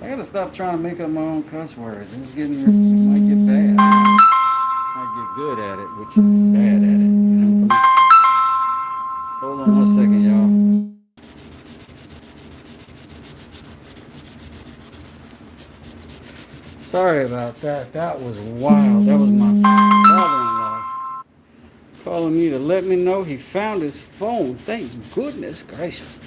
I gotta stop trying to make up my own cuss words. It's getting, it might get bad. Might get good at it, which is bad at it. You know? Hold on 1 second, y'all. Sorry about that. That was wild. That was my father-in-law calling me to let me know he found his phone. Thank goodness gracious.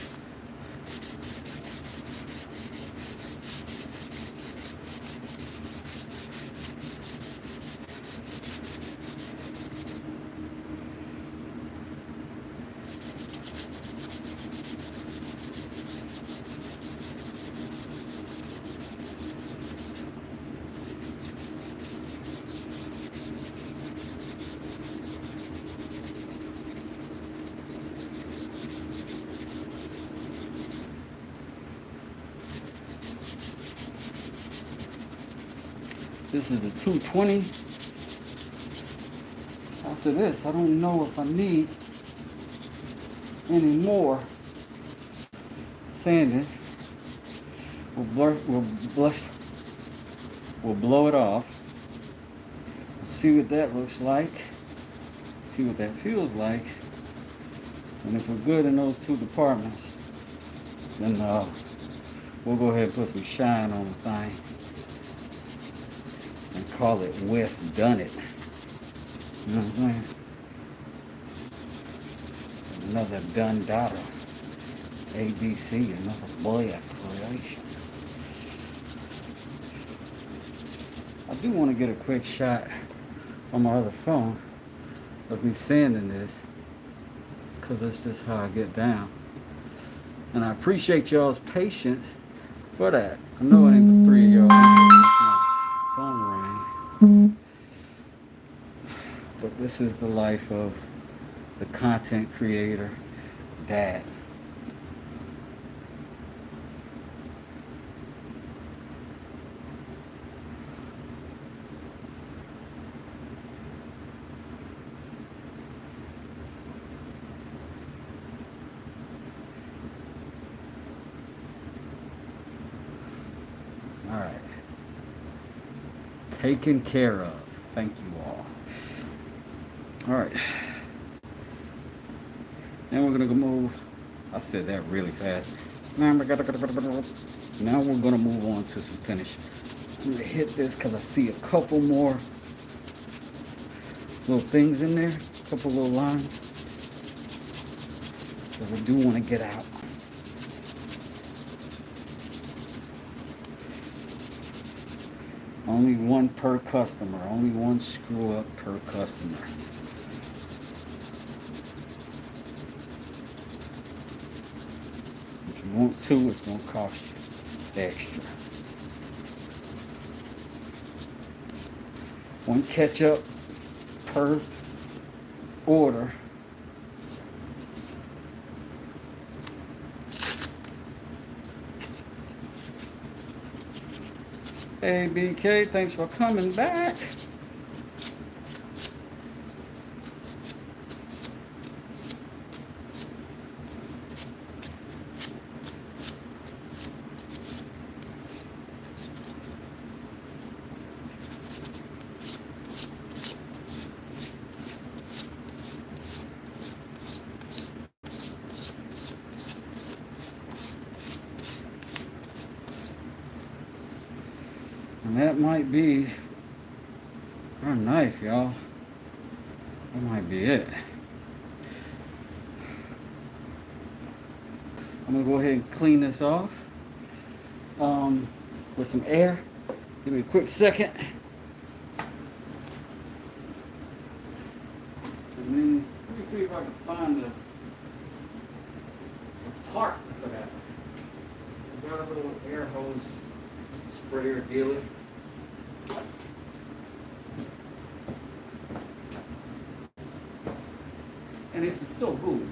This is the 220. After this, I don't know if I need any more sanding. We'll blow it off. See what that looks like. See what that feels like. And if we're good in those two departments, then we'll go ahead and put some shine on the thing and call it West Done It. You know what I'm saying? Another done daughter. ABC, another boy creation. I do want to get a quick shot on my other phone of me sanding this, because that's just how I get down. And I appreciate y'all's patience for that. I know it ain't the three of y'all. My phone rang. But this is the life of the content creator, dad. All right. Taken care of. Thank you all. All right. Now we're gonna go move. I said that really fast. Now we're gonna move on to some finish. I'm gonna hit this because I see a couple more little things in there, a couple little lines that I do want to get out. Only one per customer, only one screw up per customer. If you want two, it's gonna cost you extra. One ketchup per order. Hey BK, thanks for coming back. And that might be our knife, y'all. That might be it. I'm gonna go ahead and clean this off with some air. Give me a quick second. And then let me see if I can find the part for that. I got a little air hose sprayer dealer. And this is so good.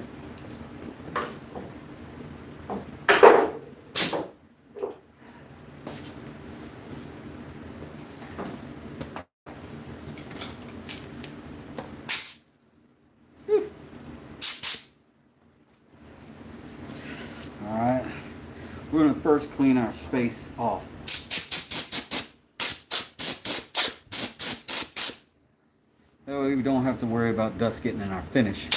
Alright, we're going to first clean our space off. That way we don't have to worry about dust getting in our finish.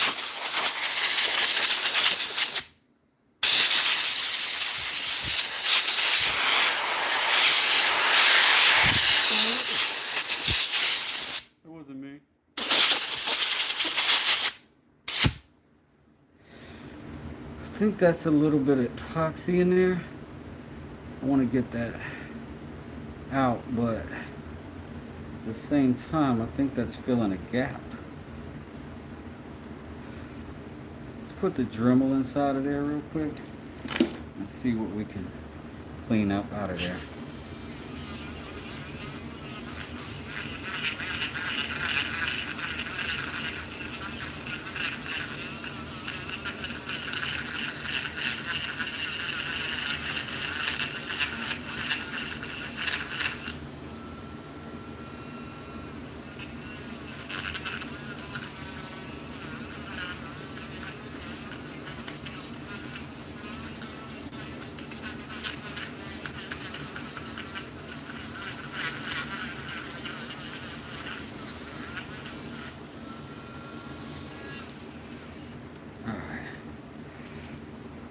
That wasn't me. I think that's a little bit of epoxy in there. I want to get that out, but at the same time, I think that's filling a gap. Let's put the Dremel inside of there real quick and see what we can clean up out of there.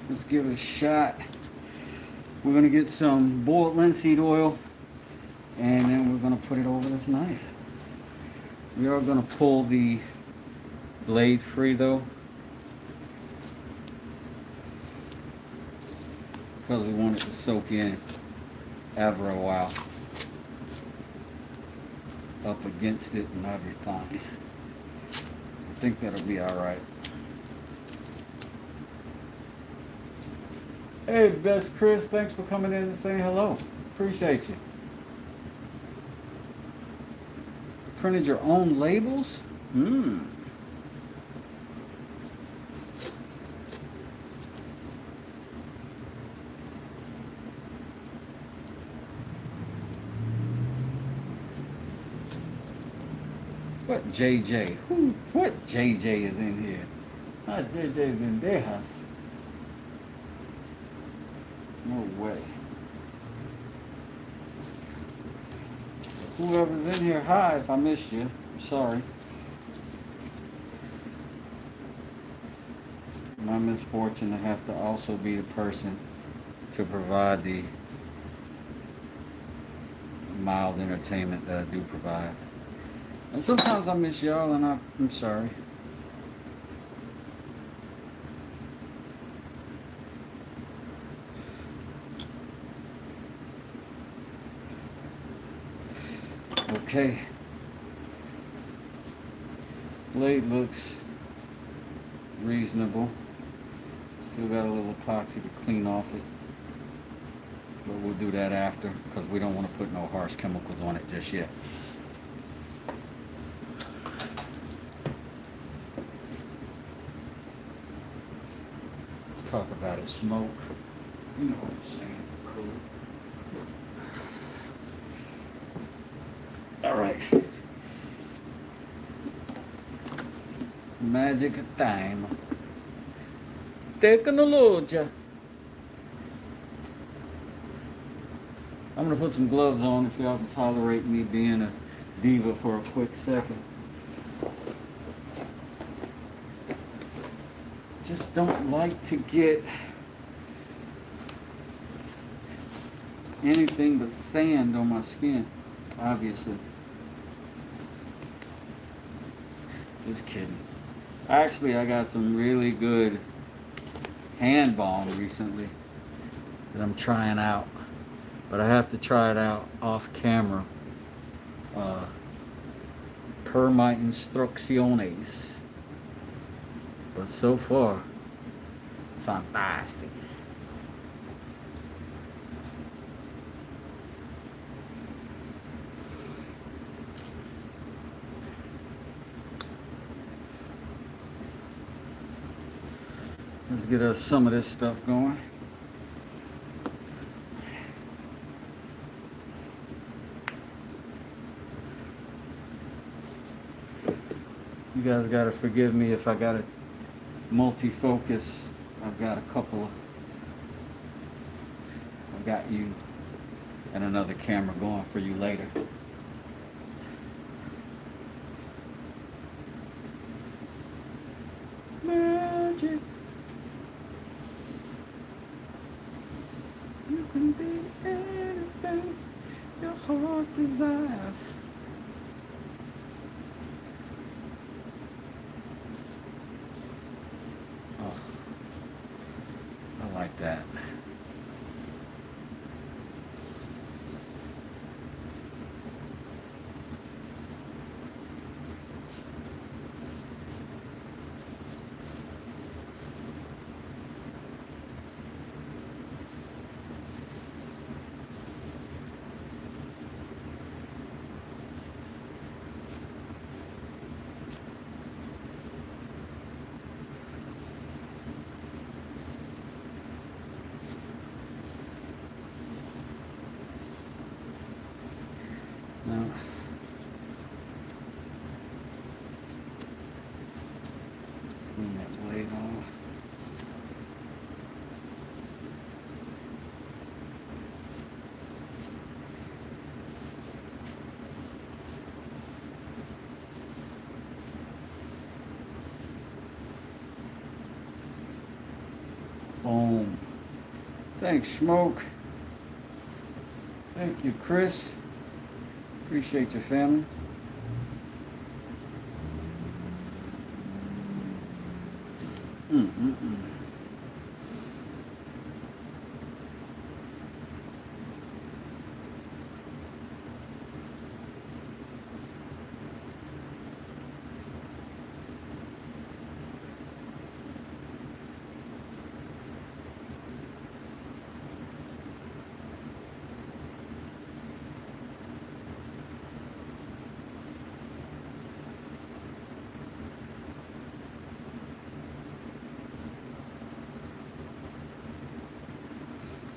Let's give it a shot. We're gonna get some boiled linseed oil, and then we're gonna put it over this knife. We are gonna pull the blade free though, because we want it to soak in ever a while up against it and everything. I think that'll be all right. Hey, Best Chris, thanks for coming in and saying hello. Appreciate you. Printed your own labels? What JJ? What JJ is in here? Not JJ's in their house. No way. Whoever's in here, hi if I missed you. I'm sorry. My misfortune to have to also be the person to provide the mild entertainment that I do provide. And sometimes I miss y'all and I'm sorry. Okay. Blade looks reasonable. Still got a little epoxy to clean off it. But we'll do that after because we don't want to put no harsh chemicals on it just yet. Talk about it, smoke. You know what I'm saying. Cool. All right. Magic of time. Technology. I'm gonna put some gloves on if y'all can tolerate me being a diva for a quick second. Just don't like to get anything but sand on my skin, obviously. Just kidding. Actually, I got some really good hand balm recently that I'm trying out, but I have to try it out off camera per my instrucciones. But so far, fantastic. Let's get us some of this stuff going. You guys gotta forgive me if I gotta multi-focus. I've got you and another camera going for you later. Magic. You can be anything your heart desires. Oh, I like that. Boom. Thanks, Smoke. Thank you, Chris. Appreciate your family. Mm-mm-mm.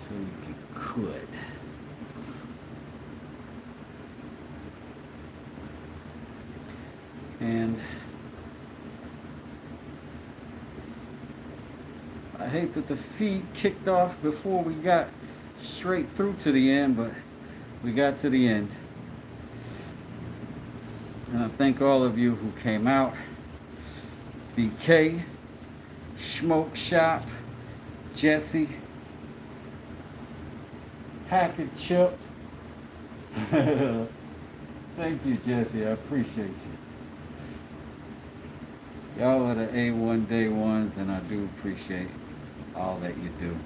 So you could. And I hate that the feed kicked off before we got straight through to the end, but we got to the end. And I thank all of you who came out. BK, Smoke Shop, Jesse, Hack and Chip. Thank you, Jesse. I appreciate you. Y'all are the A1 day ones, and I do appreciate all that you do.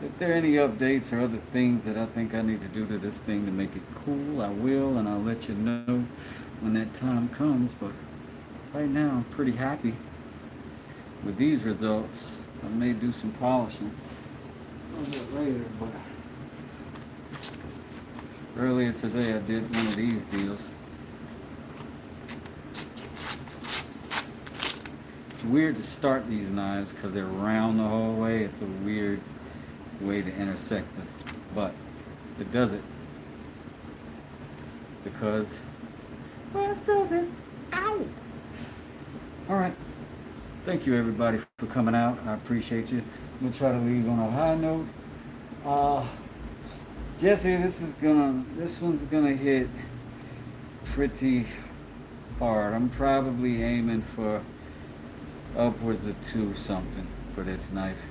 If there are any updates or other things that I think I need to do to this thing to make it cool, I will, and I'll let you know when that time comes. But right now, I'm pretty happy with these results. I may do some polishing a little bit later, but earlier today I did one of these deals. It's weird to start these knives because they're round the whole way. It's a weird way to intersect this, but it does it because Wes does it. Ow! Alright. Thank you everybody for coming out. I appreciate you. I'm gonna try to leave on a high note. Jesse, this one's gonna hit pretty hard. I'm probably aiming for upwards of 2 something for this knife.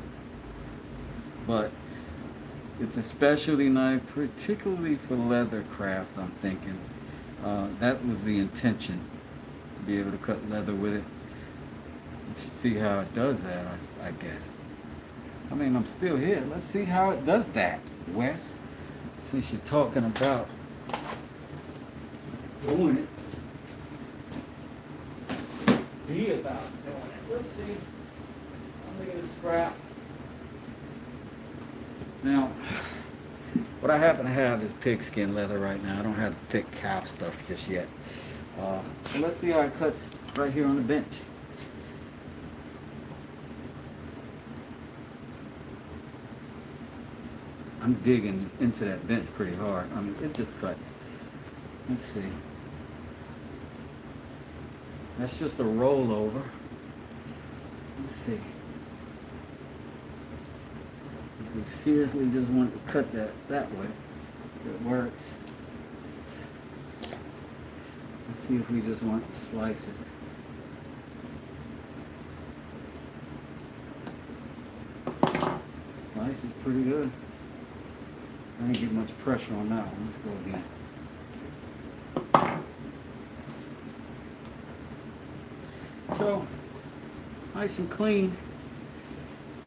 But it's a specialty knife, particularly for leather craft, I'm thinking. That was the intention, to be able to cut leather with it. You should see how it does that, I guess. I mean, I'm still here. Let's see how it does that, Wes. Since you're talking about doing it. Be about doing it. Let's see. I'm going to scrap. Now, what I happen to have is pigskin leather right now. I don't have thick calf stuff just yet. So let's see how it cuts right here on the bench. I'm digging into that bench pretty hard. I mean, it just cuts. Let's see. That's just a rollover. Let's see. If we seriously just want to cut that way, it works. Let's see if we just want to slice it. Slice is pretty good. I didn't get much pressure on that one. Let's go again. So, nice and clean.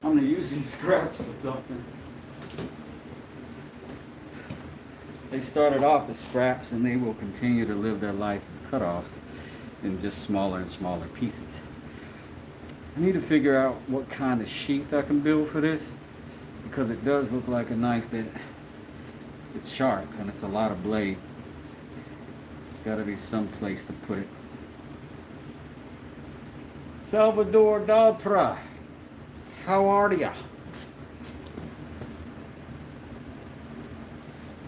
I'm going to use these scraps for something. They started off as scraps and they will continue to live their life as cutoffs in just smaller and smaller pieces. I need to figure out what kind of sheath I can build for this, because it does look like a knife that it's sharp and it's a lot of blade. There's got to be some place to put it. Salvador Daltra, how are ya?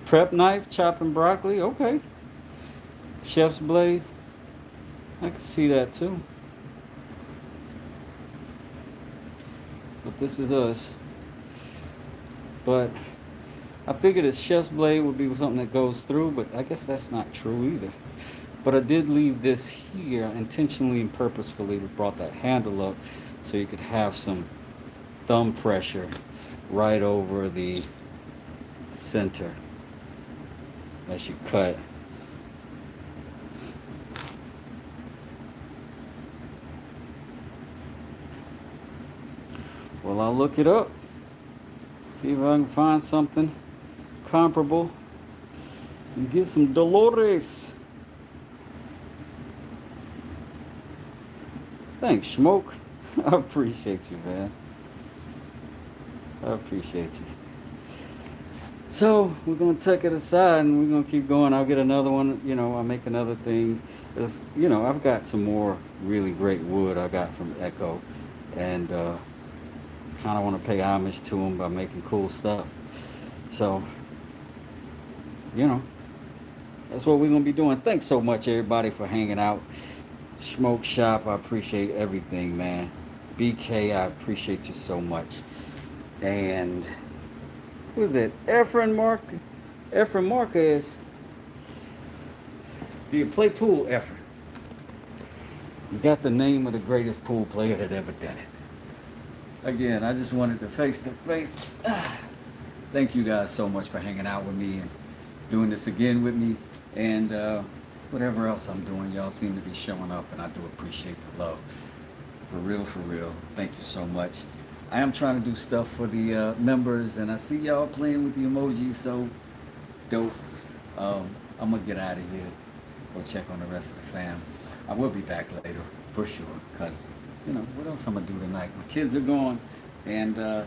Prep knife, chopping broccoli, okay. Chef's blade, I can see that too. But this is us. But I figured a chef's blade would be something that goes through, but I guess that's not true either. But I did leave this here intentionally and purposefully, brought that handle up so you could have some thumb pressure right over the center as you cut. Well, I'll look it up, see if I can find something comparable and get some Dolores. Thanks, Smoke. I appreciate you, man. I appreciate you. So we're gonna take it aside and we're gonna keep going. I'll get another one, I'll make another thing. I've got some more really great wood I got from Echo, and kind of want to pay homage to them by making cool stuff. So, that's what we're gonna be doing. Thanks so much, everybody, for hanging out. Smoke Shop, I appreciate everything, man. BK, I appreciate you so much. And who's it? Efren Marquez. Do you play pool, Efren? You got the name of the greatest pool player that ever done it. Again, I just wanted to face to face. Thank you guys so much for hanging out with me and doing this again with me. And whatever else I'm doing, y'all seem to be showing up, and I do appreciate the love. For real, for real. Thank you so much. I am trying to do stuff for the members, and I see y'all playing with the emojis, so dope. I'm gonna get out of here, go check on the rest of the fam. I will be back later, for sure, because, what else I'm gonna do tonight? My kids are gone, and I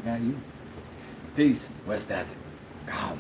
got you. Peace. West Desert. Go.